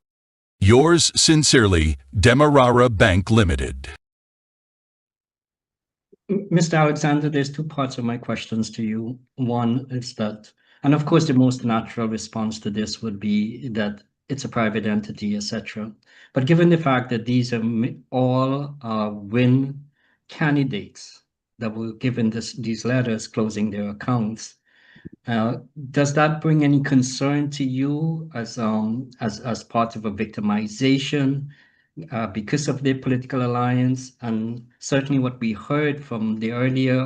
Yours sincerely, Demerara Bank Limited. Mr. Alexander, there's two parts of my questions to you. One is that, and of course the most natural response to this would be that it's a private entity, etc. But given the fact that these are all WIN candidates that were given these letters closing their accounts, does that bring any concern to you as part of a victimization because of their political alliance? And certainly what we heard from the earlier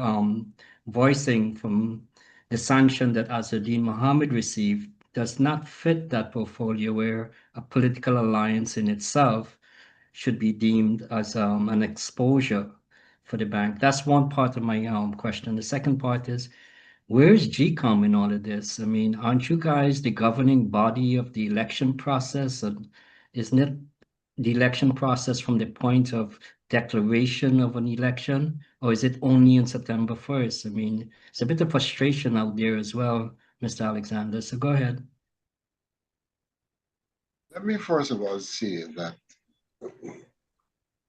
voicing from the sanction that Azzuddin Mohammed received does not fit that portfolio where a political alliance in itself should be deemed as an exposure for the bank. That's one part of my question. The second part is, where's GCOM in all of this? I mean, aren't you guys the governing body of the election process? And isn't it the election process from the point of declaration of an election? Or is it only on September 1st? I mean, it's a bit of frustration out there as well, Mr. Alexander. So go ahead. Let me first of all say that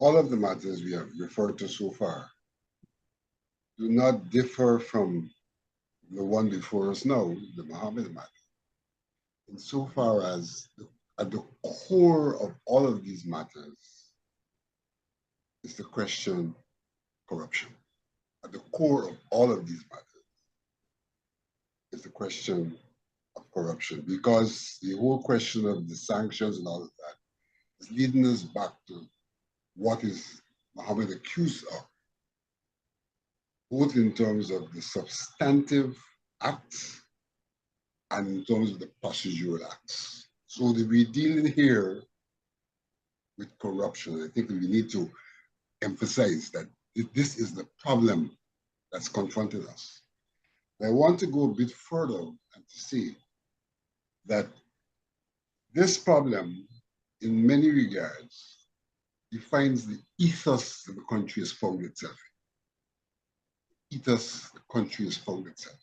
all of the matters we have referred to so far do not differ from the one before us now, the Mohammed matter, insofar as at the core of all of these matters is the question corruption. At the core of all of these matters is the question of corruption, because the whole question of the sanctions and all of that is leading us back to what is Mohammed accused of, both in terms of the substantive acts and in terms of the procedural acts. So that we're dealing here with corruption. I think that we need to emphasize that this is the problem that's confronted us. I want to go a bit further and to say that this problem, in many regards, defines the ethos that the country has found itself in. Ethos the country has found itself.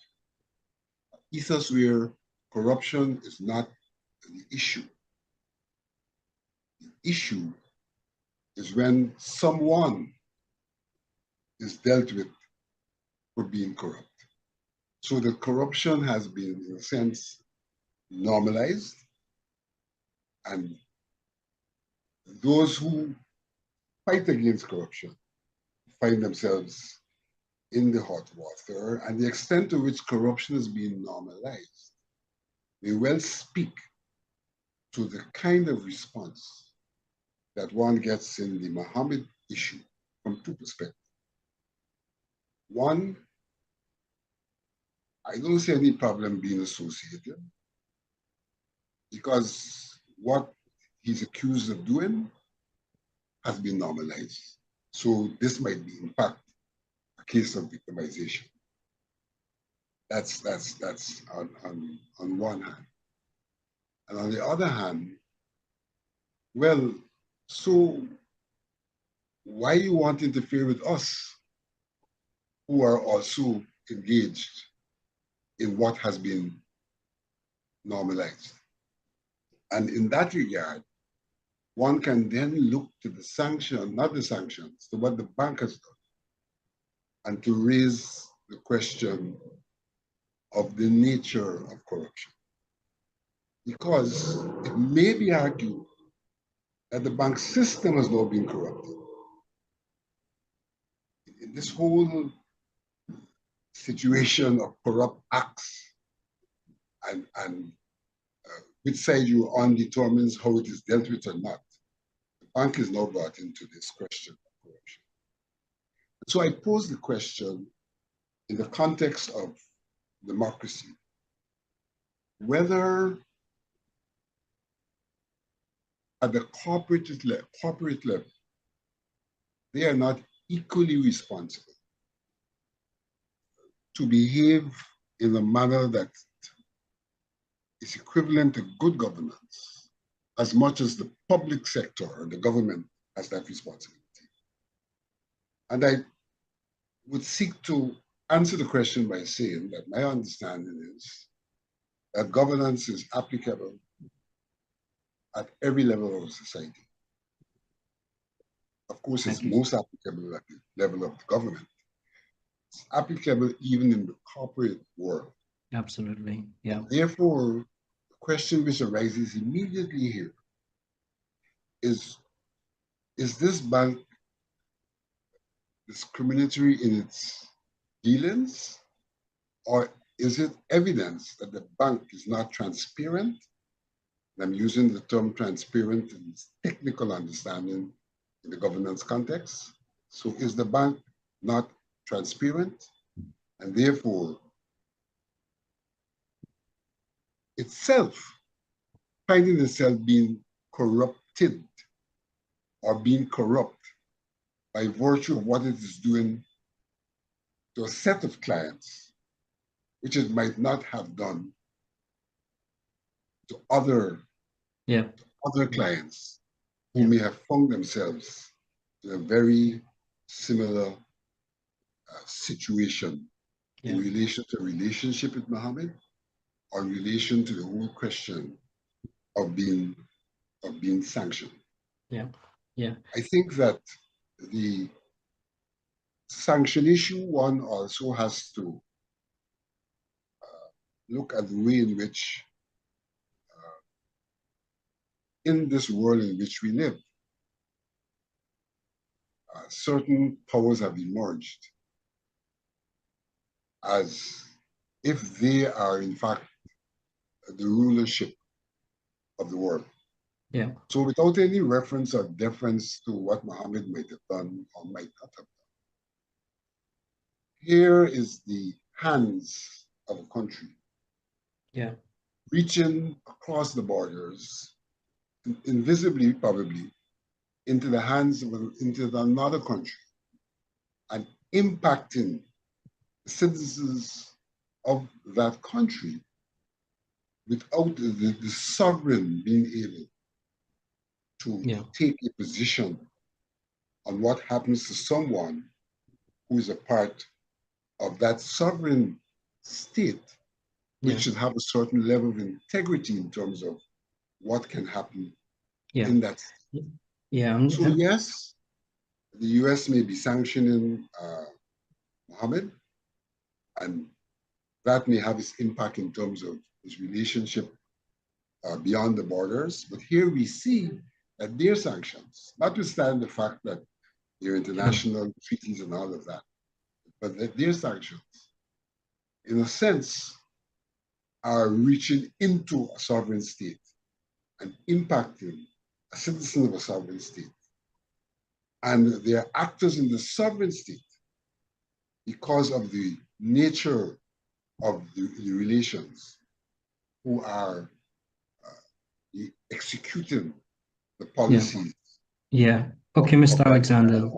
Ethos where corruption is not the issue. The issue is when someone is dealt with for being corrupt. So the corruption has been, in a sense, normalized, and those who fight against corruption find themselves in the hot water, and the extent to which corruption is being normalized may well speak to the kind of response that one gets in the Mohammed issue from two perspectives. One, I don't see any problem being associated, because what he's accused of doing has been normalized. So this might be, in fact, a case of victimization. That's on one hand. And on the other hand, well, so why you want to interfere with us who are also engaged in what has been normalized? And in that regard, one can then look to the sanction, not the sanctions, to what the bank has done, and to raise the question of the nature of corruption. because it may be argued that the bank system has now been corrupted. In this whole situation of corrupt acts and which side you're on determines how it is dealt with or not. The bank is now brought into this question of corruption. So I pose the question in the context of democracy, whether at the corporate level, they are not equally responsible to behave in a manner that is equivalent to good governance, as much as the public sector or the government has that responsibility. And I would seek to answer the question by saying that my understanding is that governance is applicable at every level of society. Of course, it's most applicable at the level of the government. It's applicable even in the corporate world. Absolutely, yeah. Therefore, the question which arises immediately here is this bank discriminatory in its dealings, or is it evidence that the bank is not transparent? And I'm using the term transparent in its technical understanding in the governance context. So is the bank not transparent, and therefore itself finding itself being corrupted or being corrupt by virtue of what it is doing to a set of clients, which it might not have done to other clients who may have found themselves in a very similar situation in relation to a relationship with Mohammed, or in relation to the whole question of being sanctioned. I think that the sanction issue, one also has to look at the way in which, in this world in which we live, certain powers have emerged as if they are in fact the rulership of the world. So without any reference or deference to what Mohammed might have done or might not have done, here is the hands of a country reaching across the borders, invisibly probably, into the hands of into another country, and impacting the citizens of that country without the sovereign being able to take a position on what happens to someone who is a part of that sovereign state, which should have a certain level of integrity in terms of what can happen in that state. So yes, the US may be sanctioning Mohammed, and that may have its impact in terms of his relationship beyond the borders. But here we see that their sanctions, notwithstanding the fact that there are international treaties and all of that, but that their sanctions, in a sense, are reaching into a sovereign state and impacting a citizen of a sovereign state. And they are actors in the sovereign state because of the nature of the relations who are executing the policies. Okay, Mr. Alexander.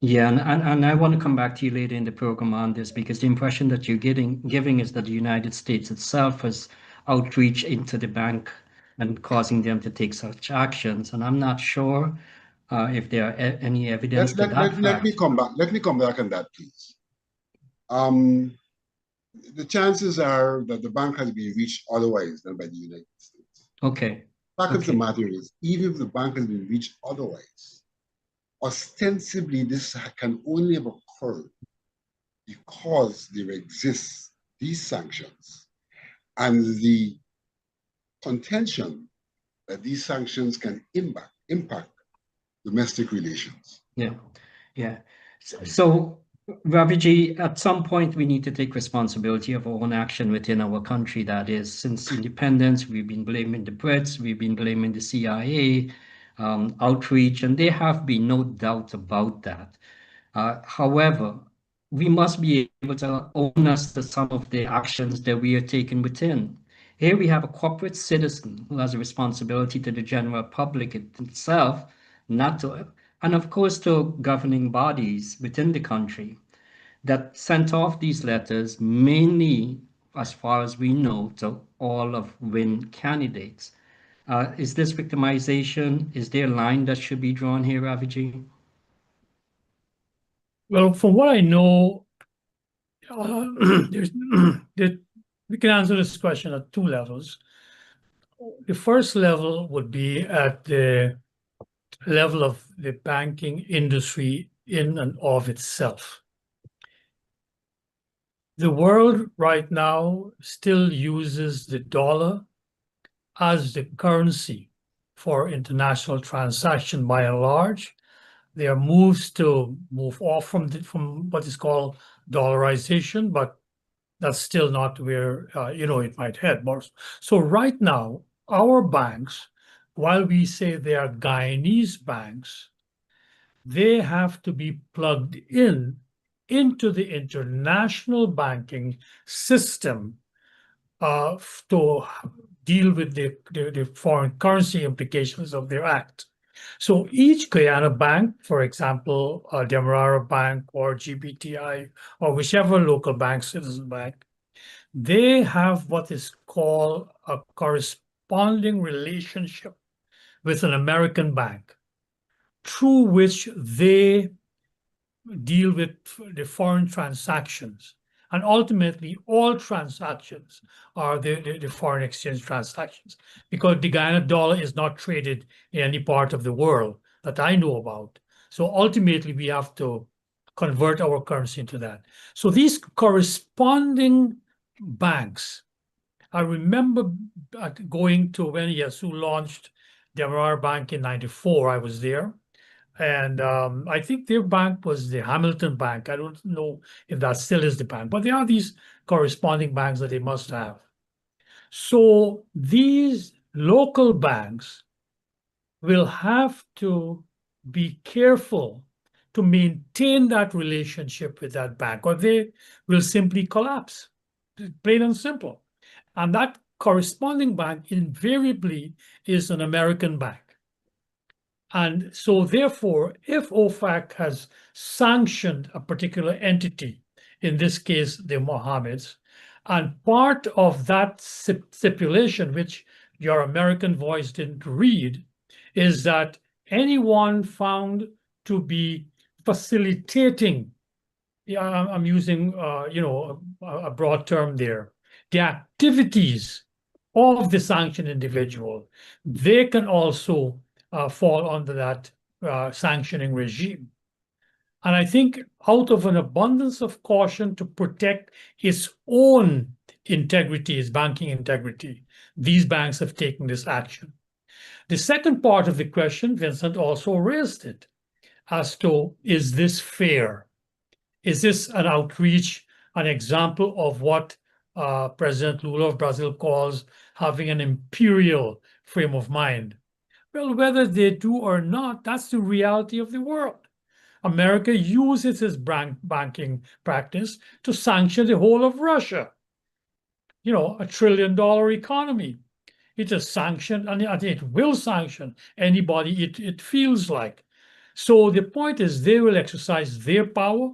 And I want to come back to you later in the program on this, because the impression that you're giving is that the United States itself has outreach into the bank and causing them to take such actions. And I'm not sure if there are any evidence to that fact. Let me come back on that, please. The chances are that the bank has been reached otherwise than by the United States. Okay. The fact of the matter is, even if the bank has been reached otherwise, ostensibly this can only have occurred because there exists these sanctions and the contention that these sanctions can impact domestic relations. Yeah, yeah. So, Raviji, at some point we need to take responsibility of our own action within our country. That is, since independence, we've been blaming the Brits, we've been blaming the CIA, outreach, and there have been no doubt about that. However, we must be able to own us to some of the actions that we are taking within. Here we have a corporate citizen who has a responsibility to the general public itself, not to, and of course to governing bodies within the country that sent off these letters mainly, as far as we know, to all of win candidates. Is this victimization? Is there a line that should be drawn here, Raviji? Well, from what I know, there's we can answer this question at two levels. The first level would be at the level of the banking industry in and of itself. The world right now still uses the dollar as the currency for international transaction by and large. There are moves to move off from what is called dollarization, but that's still not where it might head more. So right now, our banks, while we say they are Guyanese banks, they have to be plugged into the international banking system to deal with the foreign currency implications of their act. So each Guyana bank, for example, Demerara Bank or GBTI or whichever local bank, citizen bank, they have what is called a corresponding relationship with an American bank through which they deal with the foreign transactions. And ultimately, all transactions are the foreign exchange transactions, because the Guyana dollar is not traded in any part of the world that I know about. So ultimately, we have to convert our currency into that. So these corresponding banks, I remember going to when Yasu launched Demerara Bank in '94. I was there. And I think their bank was the Hamilton Bank. I don't know if that still is the bank, but there are these corresponding banks that they must have. So these local banks will have to be careful to maintain that relationship with that bank, or they will simply collapse, plain and simple. And that corresponding bank invariably is an American bank. And so therefore, if OFAC has sanctioned a particular entity, in this case, the Mohammeds, and part of that stipulation, which your American voice didn't read, is that anyone found to be facilitating, I'm using a broad term there, the activities of the sanctioned individual, they can also fall under that sanctioning regime. And I think out of an abundance of caution to protect its own integrity, its banking integrity, these banks have taken this action. The second part of the question, Vincent also raised it, as to, is this fair? Is this an outreach, an example of what President Lula of Brazil calls having an imperial frame of mind? Well, whether they do or not, that's the reality of the world. America uses its banking practice to sanction the whole of Russia. A $1 trillion economy. It is sanctioned, and it will sanction anybody it feels like. So the point is, they will exercise their power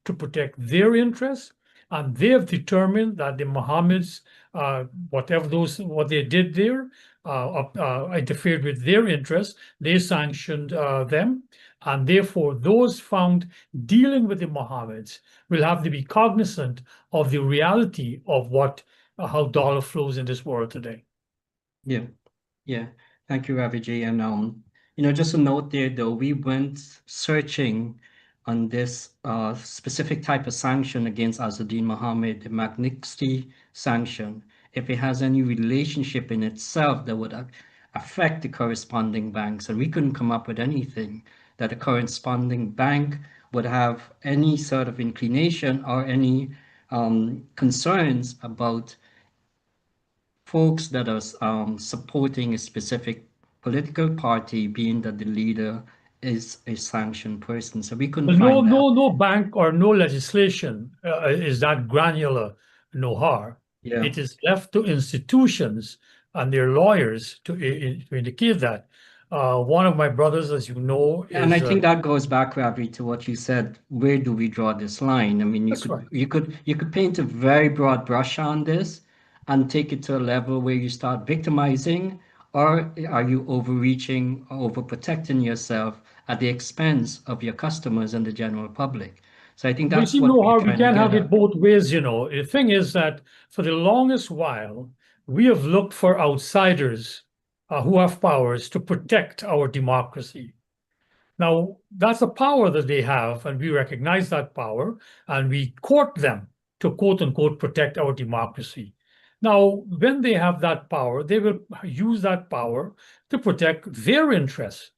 to protect their interests, and they have determined that the Mohammeds, what they did there, interfered with their interests. They sanctioned them, and therefore those found dealing with the Mohammeds will have to be cognizant of the reality of how dollar flows in this world today. Yeah. Thank you, Raviji. And just a note there, though, we went searching on this specific type of sanction against Azzedine Mohammed, the Magnitsky sanction. if it has any relationship in itself that would affect the corresponding banks. And we couldn't come up with anything that a corresponding bank would have any sort of inclination or any concerns about folks that are supporting a specific political party, being that the leader is a sanctioned person. So we couldn't No, find that. no bank or no legislation is that granular, no harm. Yeah. It is left to institutions and their lawyers to indicate that. One of my brothers, as you know, And I is think that goes back, Ravi, to what you said. Where do we draw this line? I mean, That's right. you could paint a very broad brush on this and take it to a level where you start victimizing, or are you overreaching or overprotecting yourself at the expense of your customers and the general public? So I think But you that's see, what no we're harm. We trying to can't get have it at. both ways, you know. The thing is that for the longest while, we have looked for outsiders who have powers to protect our democracy. Now, that's a power that they have, and we recognize that power, and we court them to quote unquote protect our democracy. Now, when they have that power, they will use that power to protect their interests,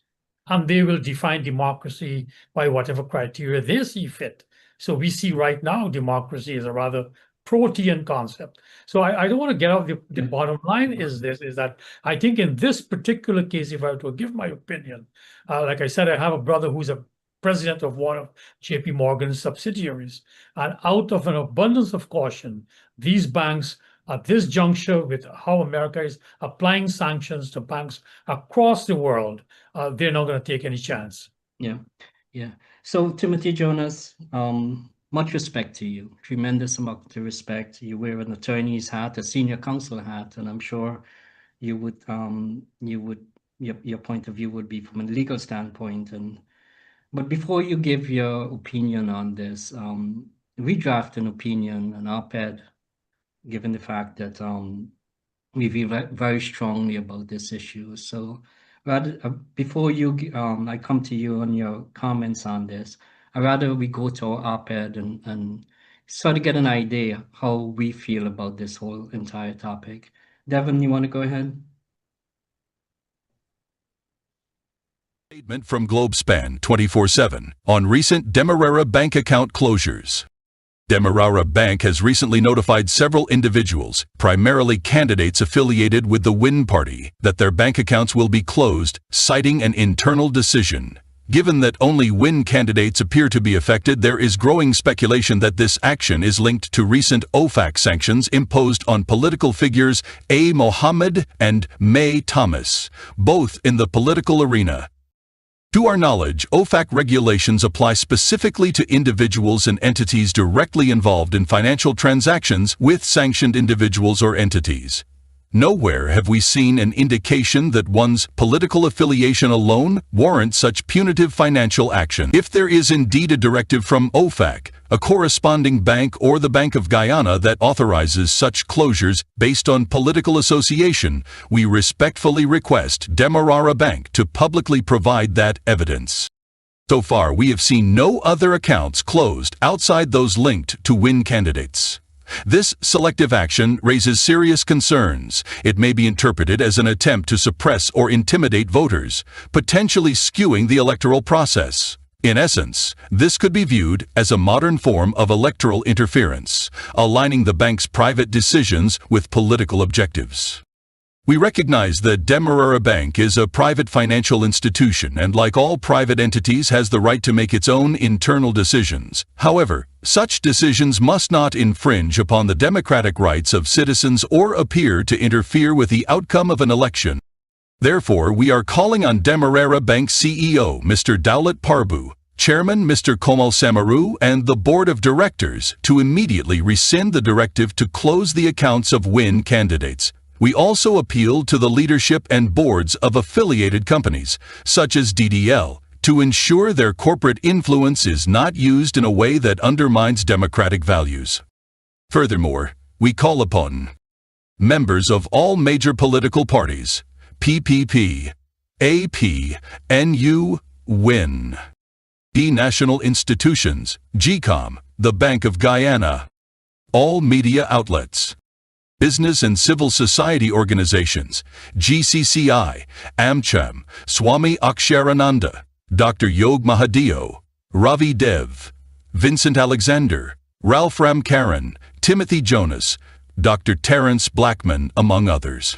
and they will define democracy by whatever criteria they see fit. So we see right now democracy is a rather protean concept. So I don't want to get off the bottom line is that I think in this particular case, if I were to give my opinion, like I said, I have a brother who's a president of one of JP Morgan's subsidiaries. And out of an abundance of caution, these banks at this juncture with how America is applying sanctions to banks across the world, they're not going to take any chance. Yeah, yeah. So Timothy Jonas, much respect to you, tremendous amount of respect. You wear an attorney's hat, a senior counsel hat, and I'm sure you would, your point of view would be from a legal standpoint. But before you give your opinion on this, we draft an opinion, an op-ed, given the fact that we feel very strongly about this issue. So rather, before I come to you on your comments on this, I'd rather we go to our op-ed and sort of get an idea how we feel about this whole entire topic. Devin, you want to go ahead? Statement from Globespan 24/7 on recent Demerara bank account closures. Demerara Bank has recently notified several individuals, primarily candidates affiliated with the Win Party, that their bank accounts will be closed, citing an internal decision. Given that only Win candidates appear to be affected, there is growing speculation that this action is linked to recent OFAC sanctions imposed on political figures A. Mohammed and May Thomas, both in the political arena. To our knowledge, OFAC regulations apply specifically to individuals and entities directly involved in financial transactions with sanctioned individuals or entities. Nowhere have we seen an indication that one's political affiliation alone warrants such punitive financial action. If there is indeed a directive from OFAC, a corresponding bank or the Bank of Guyana that authorizes such closures based on political association, we respectfully request Demerara Bank to publicly provide that evidence. So far, we have seen no other accounts closed outside those linked to Win candidates. This selective action raises serious concerns. It may be interpreted as an attempt to suppress or intimidate voters, potentially skewing the electoral process. In essence, this could be viewed as a modern form of electoral interference, aligning the bank's private decisions with political objectives. We recognize that Demerara Bank is a private financial institution and, like all private entities, has the right to make its own internal decisions. However, such decisions must not infringe upon the democratic rights of citizens or appear to interfere with the outcome of an election. Therefore, we are calling on Demerara Bank CEO Mr. Dowlat Parbu, Chairman Mr. Komal Samaru, and the Board of Directors to immediately rescind the directive to close the accounts of Win candidates. We also appeal to the leadership and boards of affiliated companies, such as DDL, to ensure their corporate influence is not used in a way that undermines democratic values. Furthermore, we call upon members of all major political parties, PPP, AP, NU, WIN, national institutions, GCOM, the Bank of Guyana, all media outlets, business and civil society organizations, GCCI, AmCham, Swami Aksharananda, Dr. Yog Mahadeo, Ravi Dev, Vincent Alexander, Ralph Ramkaran, Timothy Jonas, Dr. Terence Blackman, among others.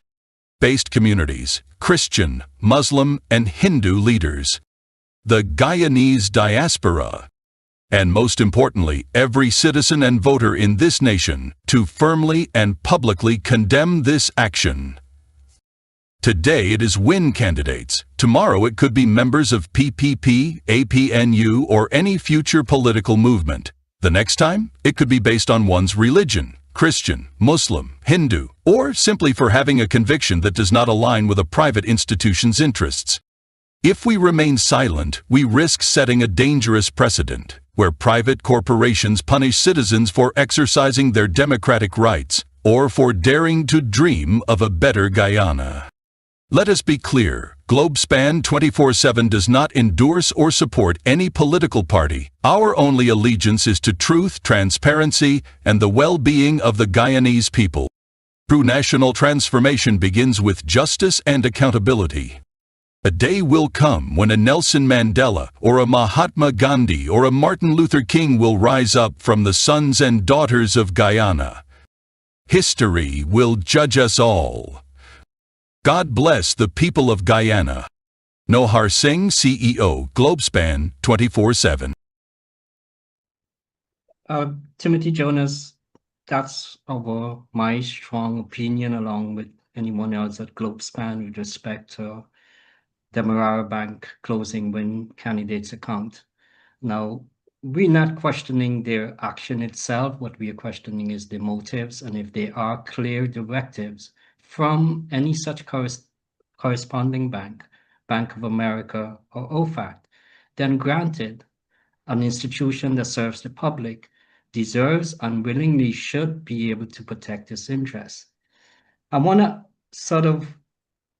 Based communities, Christian, Muslim, and Hindu leaders. The Guyanese diaspora. And most importantly, every citizen and voter in this nation to firmly and publicly condemn this action. Today it is WIN candidates. Tomorrow it could be members of PPP, APNU, or any future political movement. The next time, it could be based on one's religion, Christian, Muslim, Hindu, or simply for having a conviction that does not align with a private institution's interests. If we remain silent, we risk setting a dangerous precedent, where private corporations punish citizens for exercising their democratic rights, or for daring to dream of a better Guyana. Let us be clear, Globespan 24/7 does not endorse or support any political party. Our only allegiance is to truth, transparency, and the well-being of the Guyanese people. True national transformation begins with justice and accountability. A day will come when a Nelson Mandela or a Mahatma Gandhi or a Martin Luther King will rise up from the sons and daughters of Guyana. History will judge us all. God bless the people of Guyana. Nohar Singh, CEO, Globespan 24/7. Timothy Jonas, that's my strong opinion, along with anyone else at Globespan, with respect to Demerara Bank closing WIN candidates' account. Now, we're not questioning their action itself. What we are questioning is the motives, and if there are clear directives from any such corresponding bank, Bank of America or OFAC, then granted, an institution that serves the public deserves and willingly should be able to protect its interests. I want to sort of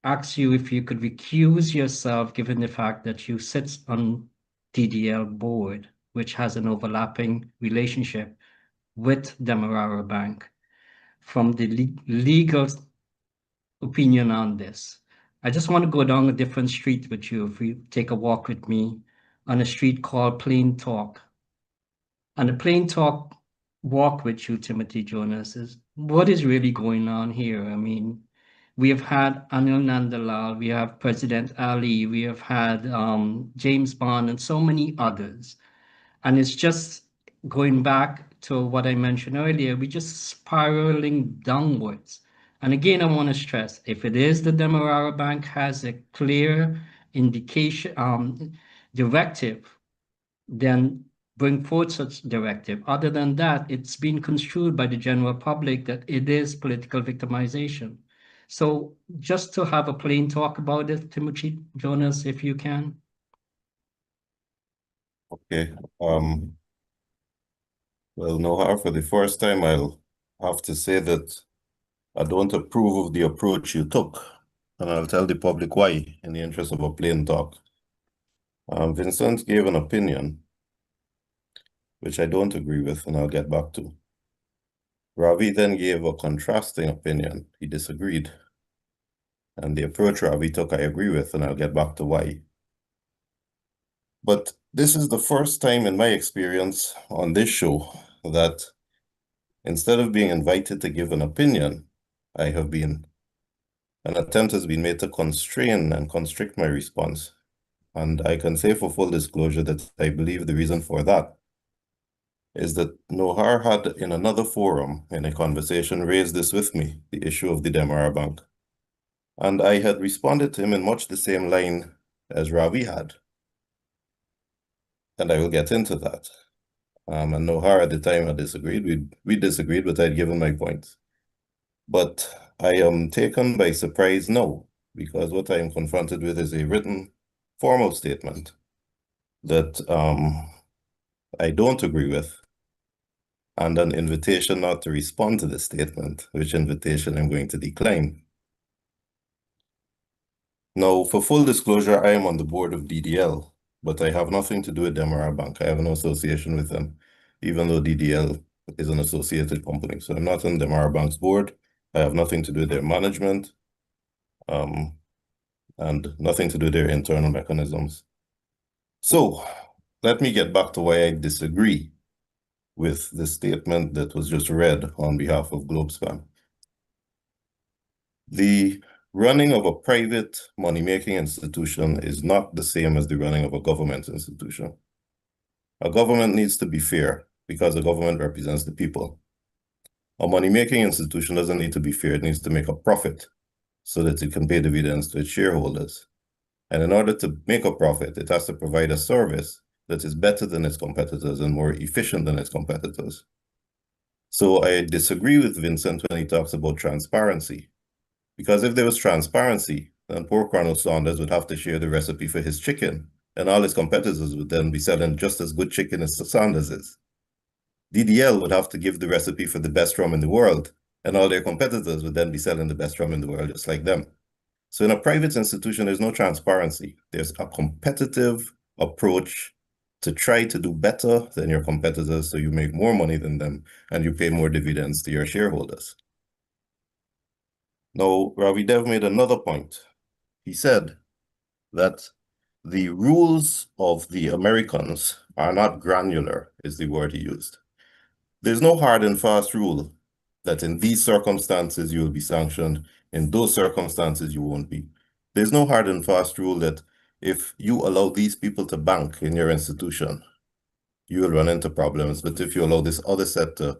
ask you if you could recuse yourself, given the fact that you sit on DDL board, which has an overlapping relationship with Demerara Bank, from the legal opinion on this. I just want to go down a different street with you, if you take a walk with me on a street called Plain Talk. And the Plain Talk walk with you, Timothy Jonas, is what is really going on here? I mean, we have had Anil Nandalal, we have President Ali, we have had James Bond, and so many others. And it's just going back to what I mentioned earlier, we're just spiraling downwards. And again, I want to stress, if it is the Demerara Bank has a clear indication, directive, then bring forth such directive. Other than that, it's been construed by the general public that it is political victimization. So just to have a plain talk about it, Timothy Jonas, if you can. Okay. Well, Nohar, for the first time, I'll have to say that I don't approve of the approach you took, and I'll tell the public why, in the interest of a plain talk. Vincent gave an opinion, which I don't agree with, and I'll get back to. Ravi then gave a contrasting opinion. He disagreed. And the approach Ravi took, I agree with, and I'll get back to why. But this is the first time in my experience on this show that instead of being invited to give an opinion, an attempt has been made to constrain and constrict my response. And I can say for full disclosure that I believe the reason for that is that Nohar had in another forum, in a conversation, raised this with me, the issue of the Demerara Bank. And I had responded to him in much the same line as Ravi had. And I will get into that. And Nohar at the time had disagreed. We disagreed, but I'd given my points. But I am taken by surprise now, because what I am confronted with is a written, formal statement that I don't agree with, and an invitation not to respond to the statement, which invitation I'm going to decline. Now, for full disclosure, I am on the board of DDL, but I have nothing to do with Demerara Bank. I have no association with them, even though DDL is an associated company. So I'm not on Demerara Bank's board. I have nothing to do with their management, and nothing to do with their internal mechanisms. So let me get back to why I disagree with the statement that was just read on behalf of Globespan. The running of a private money-making institution is not the same as the running of a government institution. A government needs to be fair because the government represents the people. A money-making institution doesn't need to be fair. It needs to make a profit so that it can pay dividends to its shareholders. And in order to make a profit, it has to provide a service that is better than its competitors and more efficient than its competitors. So I disagree with Vincent when he talks about transparency. Because if there was transparency, then poor Colonel Saunders would have to share the recipe for his chicken, and all his competitors would then be selling just as good chicken as Saunders is. DDL would have to give the recipe for the best rum in the world, and all their competitors would then be selling the best rum in the world just like them. So in a private institution, there's no transparency. There's a competitive approach to try to do better than your competitors so you make more money than them and you pay more dividends to your shareholders. Now, Ravi Dev made another point. He said that the rules of the Americans are not granular, is the word he used. There's no hard and fast rule that in these circumstances you will be sanctioned, in those circumstances you won't be. There's no hard and fast rule that if you allow these people to bank in your institution, you will run into problems, but if you allow this other set to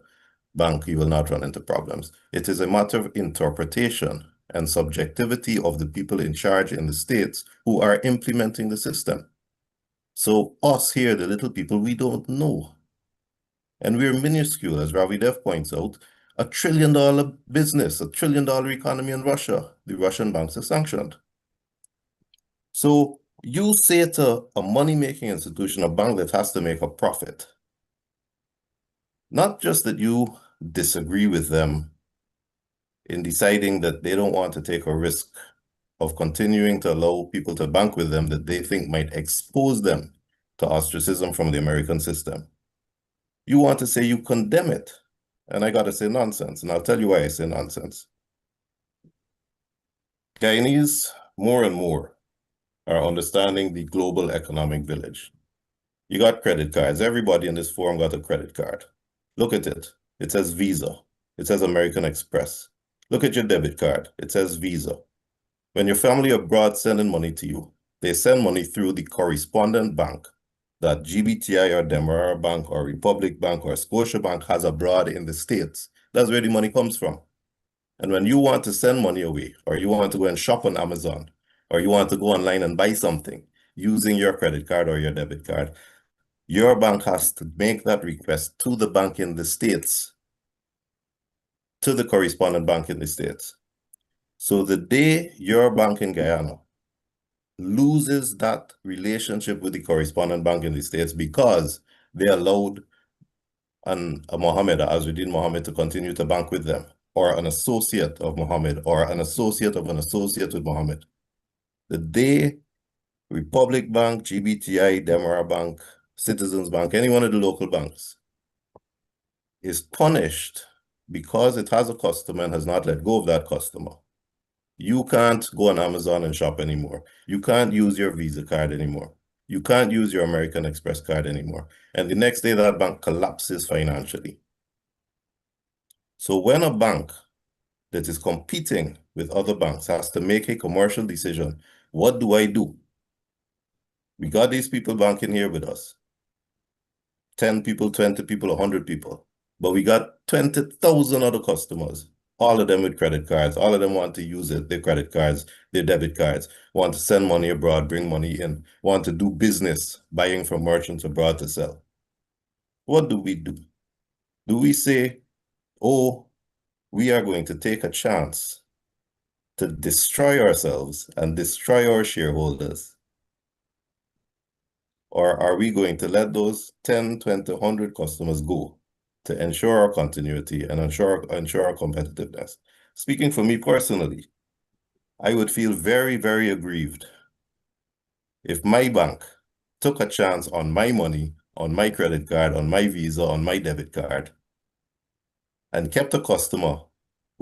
bank, you will not run into problems. It is a matter of interpretation and subjectivity of the people in charge in the states who are implementing the system. So us here, the little people, we don't know. And we're minuscule, as Ravi Dev points out, $1 trillion business, $1 trillion economy in Russia. The Russian banks are sanctioned. So you say to a money-making institution, a bank that has to make a profit, not just that you disagree with them in deciding that they don't want to take a risk of continuing to allow people to bank with them that they think might expose them to ostracism from the American system. You want to say you condemn it. And I got to say nonsense. And I'll tell you why I say nonsense. Guyanese, more and more, are understanding the global economic village. You got credit cards. Everybody in this forum got a credit card. Look at it. It says Visa. It says American Express. Look at your debit card. It says Visa. When your family abroad sending money to you, they send money through the correspondent bank that GBTI or Demerara Bank or Republic Bank or Scotia Bank has abroad in the States. That's where the money comes from. And when you want to send money away, or you want to go and shop on Amazon, or you want to go online and buy something using your credit card or your debit card, your bank has to make that request to the bank in the States, to the correspondent bank in the States. So the day your bank in Guyana loses that relationship with the correspondent bank in the States because they allowed a Mohammed, Azruddin Mohammed, to continue to bank with them, or an associate of Mohammed, or an associate of an associate with Mohammed. The day Republic Bank, GBTI, Demerara Bank, Citizens Bank, any one of the local banks is punished because it has a customer and has not let go of that customer, you can't go on Amazon and shop anymore. You can't use your Visa card anymore. You can't use your American Express card anymore. And the next day that bank collapses financially. So when a bank that is competing with other banks has to make a commercial decision, what do I do? We got these people banking here with us. 10 people, 20 people, 100 people. But we got 20,000 other customers. All of them with credit cards. All of them want to use it, their credit cards, their debit cards, want to send money abroad, bring money in, want to do business, buying from merchants abroad to sell. What do? Do we say, oh, we are going to take a chance to destroy ourselves and destroy our shareholders? Or are we going to let those 10, 20, 100 customers go to ensure our continuity and ensure our competitiveness? Speaking for me personally, I would feel very, very aggrieved if my bank took a chance on my money, on my credit card, on my Visa, on my debit card, and kept a customer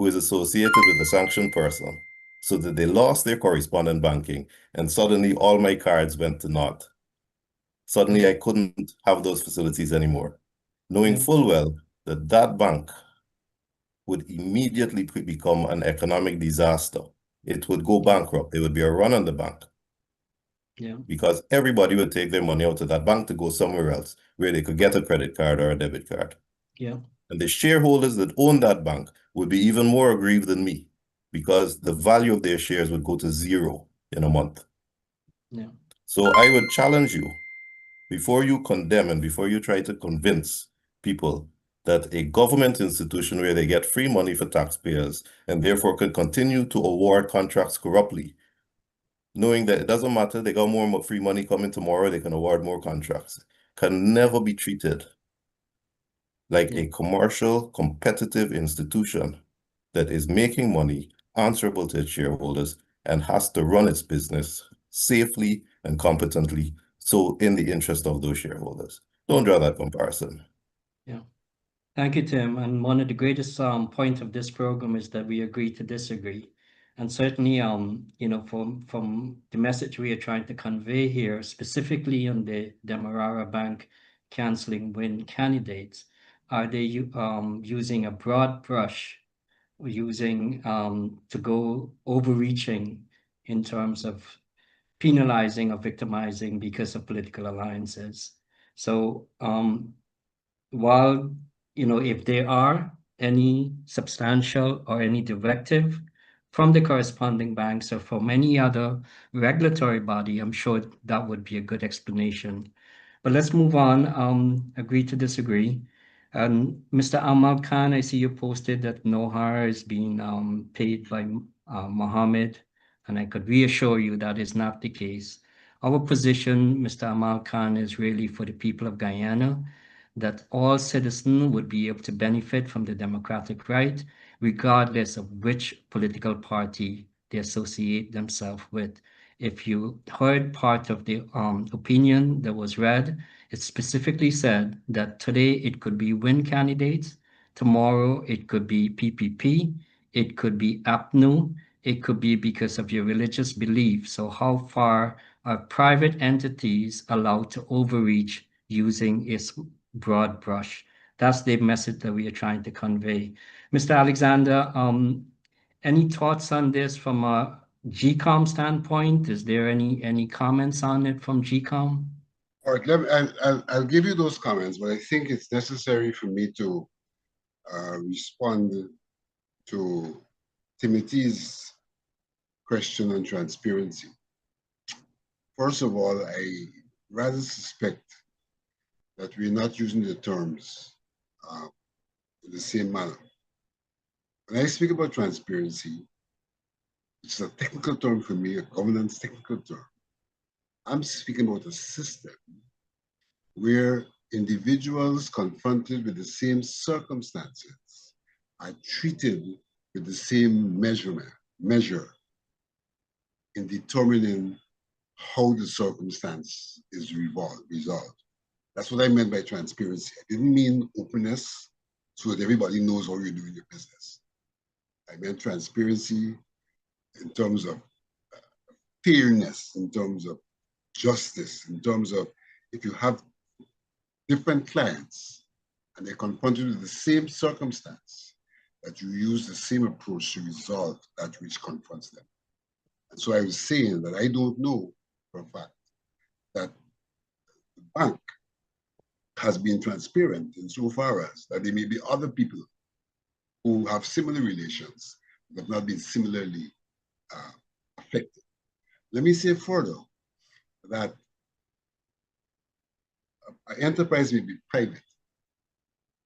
who is associated with a sanctioned person, so that they lost their correspondent banking, and suddenly all my cards went to naught. Suddenly I couldn't have those facilities anymore, knowing full well that that bank would immediately become an economic disaster. It would go bankrupt. There would be a run on the bank. Because everybody would take their money out of that bank to go somewhere else where they could get a credit card or a debit card. And the shareholders that own that bank would be even more aggrieved than me, because the value of their shares would go to zero in a month. So I would challenge you, before you condemn and before you try to convince people that a government institution where they get free money for taxpayers and therefore can continue to award contracts corruptly, knowing that it doesn't matter, they got more free money coming tomorrow, they can award more contracts, can never be treated like a commercial, competitive institution that is making money, answerable to its shareholders, and has to run its business safely and competently, so in the interest of those shareholders. Don't draw that comparison. Thank you, Tim. And one of the greatest points of this program is that we agree to disagree. And certainly, you know, from the message we are trying to convey here, specifically on the Demerara Bank canceling win candidates, are they using a broad brush, using to go overreaching in terms of penalizing or victimizing because of political alliances? So while, you know, if there are any substantial or any directive from the corresponding banks or from any other regulatory body, I'm sure that would be a good explanation. But let's move on. Agree to disagree. Mr. Ahmad Khan, I see you posted that Nohar is being paid by Mohammed, and I could reassure you that is not the case. Our position, Mr. Ahmad Khan, is really for the people of Guyana, that all citizens would be able to benefit from the democratic right, regardless of which political party they associate themselves with. If you heard part of the opinion that was read, it specifically said that today it could be win candidates, tomorrow it could be PPP, it could be APNU, it could be because of your religious belief. So how far are private entities allowed to overreach using its broad brush? That's the message that we are trying to convey. Mr. Alexander, any thoughts on this from a GCOM standpoint? Is there any comments on it from GCOM? All right, I'll give you those comments, but I think it's necessary for me to respond to Timothy's question on transparency. First of all, I rather suspect that we're not using the terms in the same manner. When I speak about transparency, it's a technical term for me, a governance technical term. I'm speaking about a system where individuals confronted with the same circumstances are treated with the same measure in determining how the circumstance is resolved. That's what I meant by transparency. I didn't mean openness so that everybody knows how you're doing your business. I meant transparency in terms of fairness, in terms of justice, in terms of if you have different clients and they're confronted with the same circumstance, that you use the same approach to resolve that which confronts them. And so I was saying that I don't know for a fact that the bank has been transparent insofar as that there may be other people who have similar relations but have not been similarly affected. Let me say further that an enterprise may be private,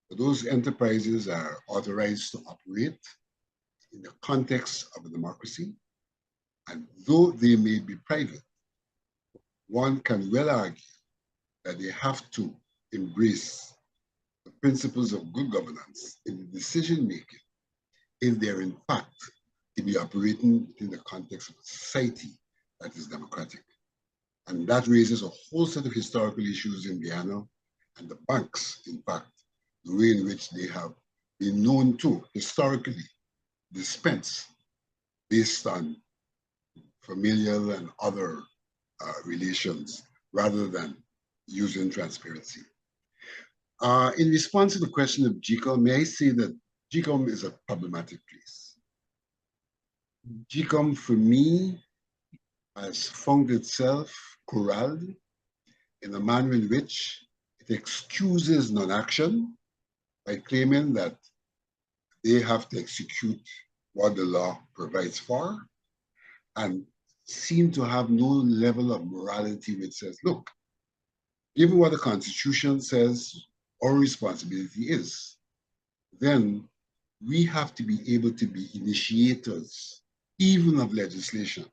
but those enterprises are authorized to operate in the context of a democracy. And though they may be private, one can well argue that they have to embrace the principles of good governance in the decision-making if they're in fact to be operating in the context of a society that is democratic. And that raises a whole set of historical issues in Guyana, and the banks, in fact, the way in which they have been known to historically dispense based on familial and other relations rather than using transparency. In response to the question of GCOM, may I say that GCOM is a problematic place. GCOM, for me, has found itself corralled in a manner in which it excuses non-action by claiming that they have to execute what the law provides for, and seem to have no level of morality which says, look, given what the Constitution says our responsibility is, then we have to be able to be initiators, even of legislation,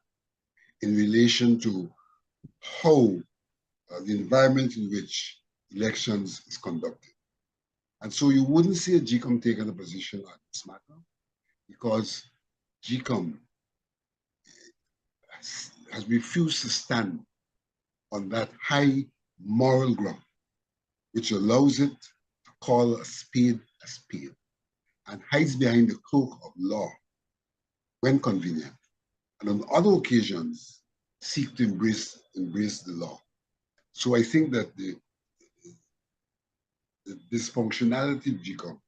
in relation to how the environment in which elections is conducted. And so you wouldn't see a GCOM taking a position on this matter, because GCOM has refused to stand on that high moral ground, which allows it to call a spade, and hides behind the cloak of law when convenient, and on other occasions seek to embrace the law. So I think that the dysfunctionality of GCOM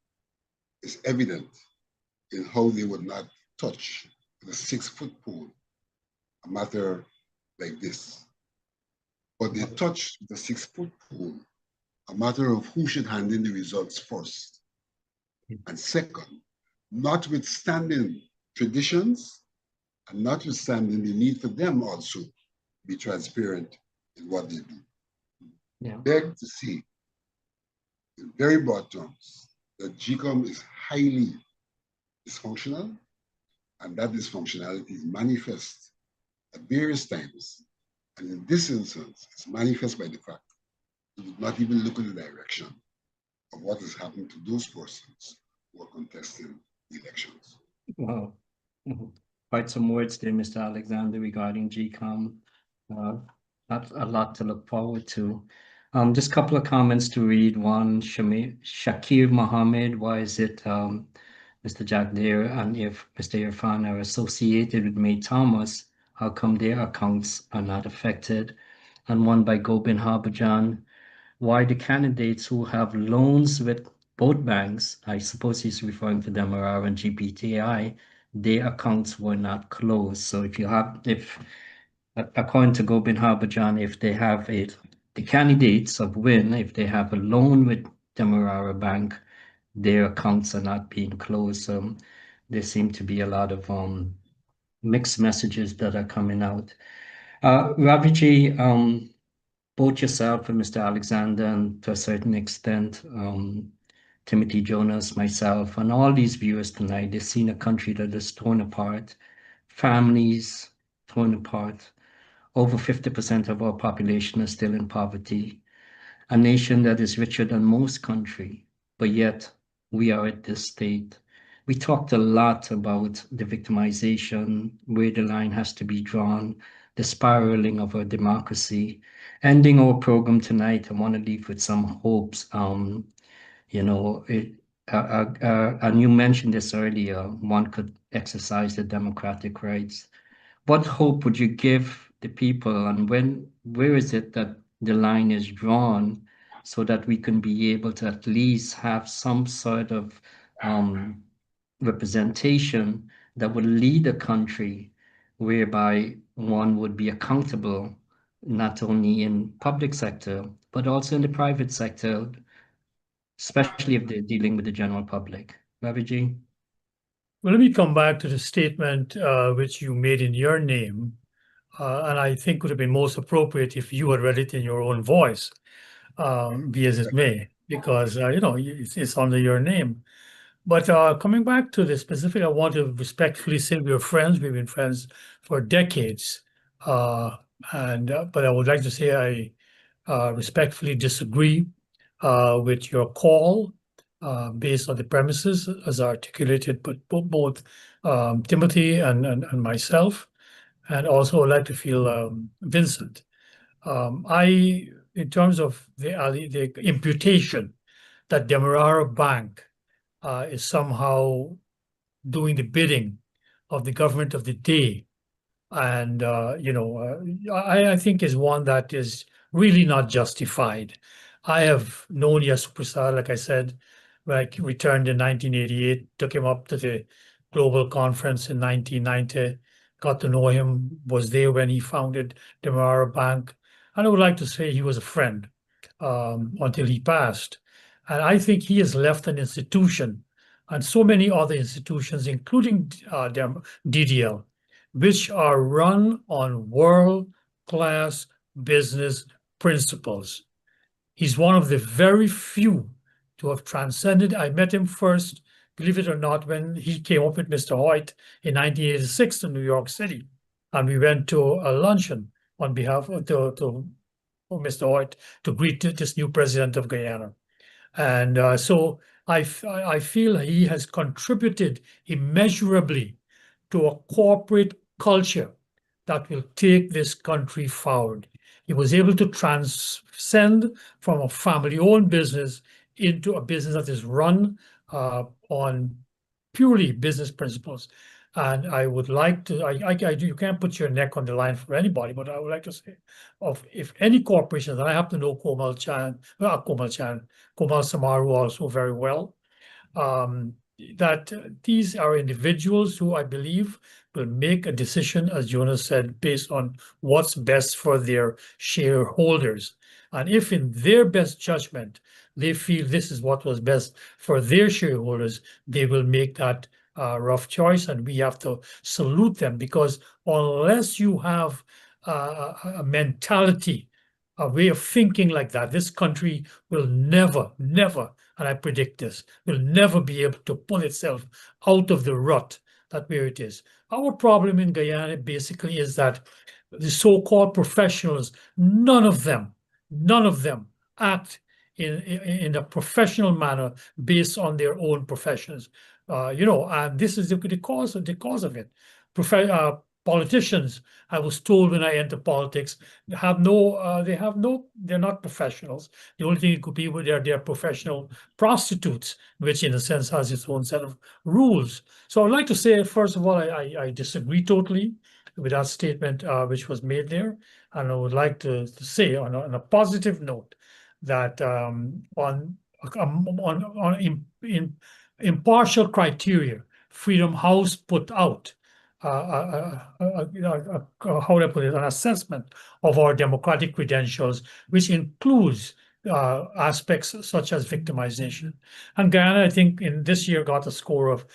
is evident in how they would not touch with a 6-foot pole a matter like this. But they touched with a 6-foot pole a matter of who should hand in the results first. And second, notwithstanding traditions and notwithstanding the need for them also to be transparent in what they do. Yeah. Beg to say, in very broad terms, that GCOM is highly dysfunctional, and that dysfunctionality is manifest at various times. And in this instance, it's manifest by the fact that we did not even look in the direction of what is happening to those persons who are contesting the elections. Wow. Quite some words there, Mr. Alexander, regarding GCOM. That's a lot to look forward to. Just a couple of comments to read. One, Shakir Mohammed, why is it Mr. Jack Deere and if Mr. Irfan are associated with May Thomas, how come their accounts are not affected? And one by Gobin Harbajan, why the candidates who have loans with both banks, I suppose he's referring to Demerara and GPTI, their accounts were not closed. So according to Gobin Harbajan, if they have the candidates of WIN, if they have a loan with Demerara Bank, their accounts are not being closed. There seem to be a lot of mixed messages that are coming out. Raviji, both yourself and Mr. Alexander, and to a certain extent, Timothy Jonas, myself, and all these viewers tonight, they've seen a country that is torn apart, families torn apart. Over 50% of our population is still in poverty, a nation that is richer than most countries, but yet we are at this state. We talked a lot about the victimization, where the line has to be drawn, the spiraling of our democracy. Ending our program tonight, I want to leave with some hopes. And you mentioned this earlier, one could exercise the democratic rights. What hope would you give the people, and where is it that the line is drawn so that we can be able to at least have some sort of representation that would lead a country whereby one would be accountable not only in public sector, but also in the private sector, especially if they're dealing with the general public. Raviji? Well, let me come back to the statement which you made in your name, and I think would have been most appropriate if you had read it in your own voice, be as it may, because, it's under your name. But coming back to the specific, I want to respectfully say we're friends. We've been friends for decades. But I would like to say I respectfully disagree with your call based on the premises as articulated by both Timothy and myself, and also I'd like to feel Vincent. In terms of the imputation that Demerara Bank is somehow doing the bidding of the government of the day. And, I think is one that is really not justified. I have known Yasuo Prasad, like I said, when I returned in 1988, took him up to the global conference in 1990, got to know him, was there when he founded the Mara Bank. And I would like to say he was a friend until he passed. And I think he has left an institution and so many other institutions, including DDL, which are run on world-class business principles. He's one of the very few to have transcended. I met him first, believe it or not, when he came up with Mr. Hoyt in 1986 in New York City. And we went to a luncheon on behalf of Mr. Hoyt to greet this new president of Guyana. And so I feel he has contributed immeasurably to a corporate culture that will take this country forward. He was able to transcend from a family-owned business into a business that is run on purely business principles. And I would like to, you can't put your neck on the line for anybody, but I would like to say, if any corporations, and I happen to know Komal Samaru also very well, that these are individuals who I believe will make a decision, as Jonas said, based on what's best for their shareholders. And if in their best judgment, they feel this is what was best for their shareholders, they will make that rough choice, and we have to salute them, because unless you have a mentality, a way of thinking like that, this country will never, and I predict this, will never be able to pull itself out of the rut that where it is. Our problem in Guyana basically is that the so-called professionals, none of them act in a professional manner based on their own professions. And this is the cause of it. Politicians, I was told when I entered politics, they're not professionals. The only thing it could be, they're professional prostitutes, which in a sense has its own set of rules. So I'd like to say, first of all, I disagree totally with that statement which was made there. And I would like to say on a positive note that in impartial criteria, Freedom House put out how do I put it, an assessment of our democratic credentials, which includes aspects such as victimization. And Guyana, I think, in this year got a score of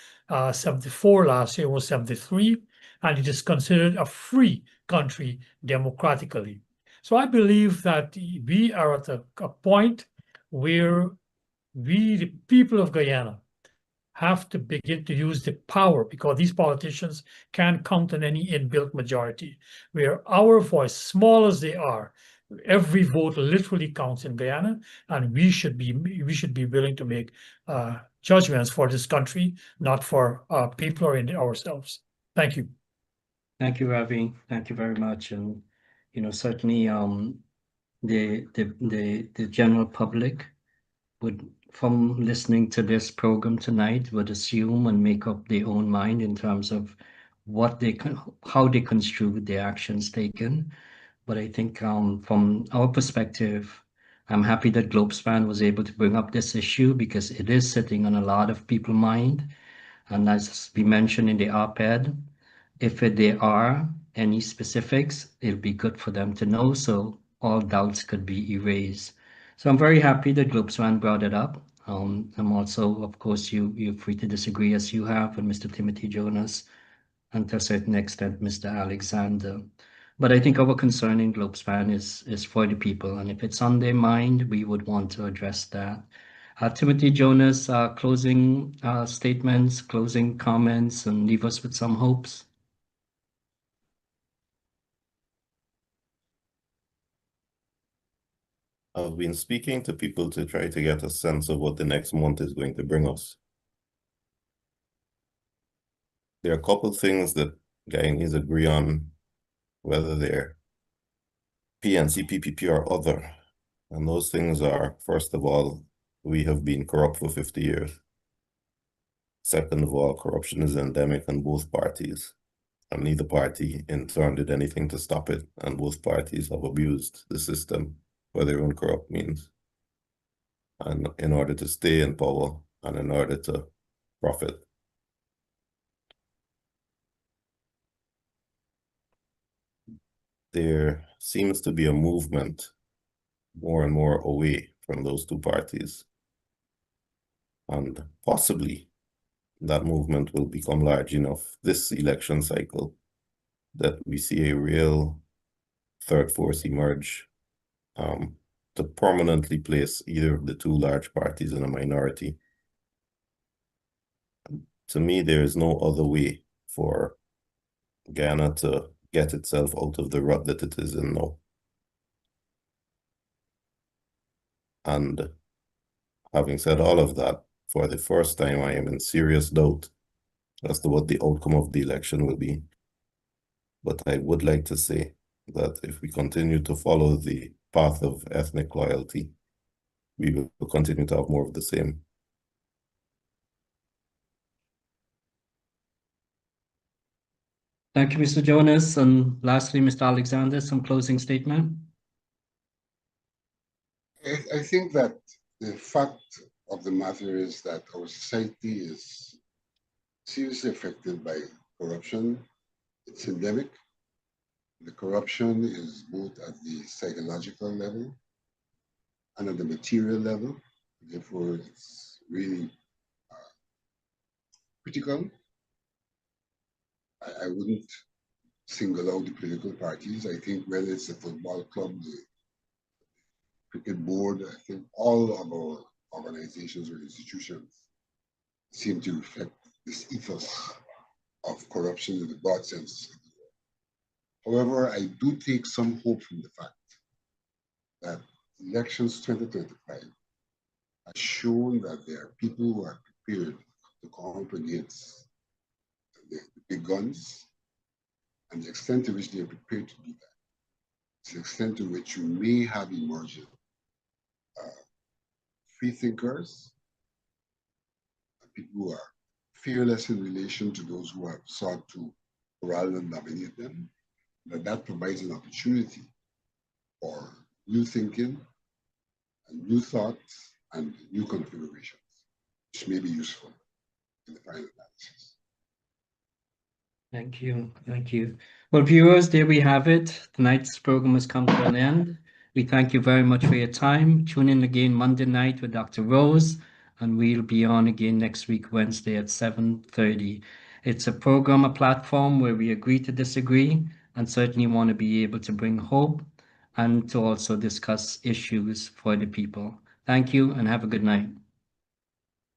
74. Last year was 73, and it is considered a free country democratically. So I believe that we are at a point where we, the people of Guyana, have to begin to use the power, because these politicians can't count on any inbuilt majority, where our voice, small as they are, every vote literally counts in Guyana, and we should be willing to make judgments for this country, not for people or in ourselves. Thank you. Thank you, Ravi. Thank you very much. And certainly the general public would, from listening to this program tonight, would assume and make up their own mind in terms of how they construe the actions taken. But I think from our perspective, I'm happy that Globespan was able to bring up this issue, because it is sitting on a lot of people's mind. And as we mentioned in the op-ed, if there are any specifics, it'll be good for them to know, so all doubts could be erased. So I'm very happy that Globespan brought it up. I'm also, of course, you're free to disagree as you have with Mr. Timothy Jonas, and to a certain extent, Mr. Alexander. But I think our concern in Globespan is for the people, and if it's on their mind, we would want to address that. Timothy Jonas, closing statements, closing comments, and leave us with some hopes. I've been speaking to people to try to get a sense of what the next month is going to bring us. There are a couple of things that Guyanese agree on, whether they're PNC, PPP, or other. And those things are, first of all, we have been corrupt for 50 years. Second of all, corruption is endemic in both parties, and neither party in turn did anything to stop it, and both parties have abused the system by their own corrupt means, and in order to stay in power and in order to profit. There seems to be a movement more and more away from those two parties, and possibly that movement will become large enough this election cycle that we see a real third force emerge to permanently place either of the two large parties in a minority. To me, there is no other way for Guyana to get itself out of the rut that it is in now. And having said all of that, for the first time, I am in serious doubt as to what the outcome of the election will be. But I would like to say that if we continue to follow the path of ethnic loyalty, we will continue to have more of the same. Thank you, Mr. Jonas. And lastly, Mr. Alexander, some closing statement. I think that the fact of the matter is that our society is seriously affected by corruption. It's endemic. The corruption is both at the psychological level and at the material level. Therefore, it's really critical. I wouldn't single out the political parties. I think whether it's the football club, the cricket board, I think all of our organizations or institutions seem to reflect this ethos of corruption in the broad sense. However, I do take some hope from the fact that elections 2025 have shown that there are people who are prepared to come up against the big guns, and the extent to which they are prepared to do that is the extent to which you may have emerging free thinkers, people who are fearless in relation to those who have sought to corral and dominate them, that provides an opportunity for new thinking and new thoughts and new configurations, which may be useful in the final analysis. Thank you. Thank you. Well, viewers, there we have it. Tonight's program has come to an end. We thank you very much for your time. Tune in again Monday night with Dr. Rose, and we'll be on again next week, Wednesday at 7:30. It's a program, a platform where we agree to disagree and certainly want to be able to bring hope and to also discuss issues for the people. Thank you and have a good night.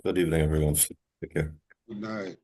Good evening, everyone. Take care. Good night.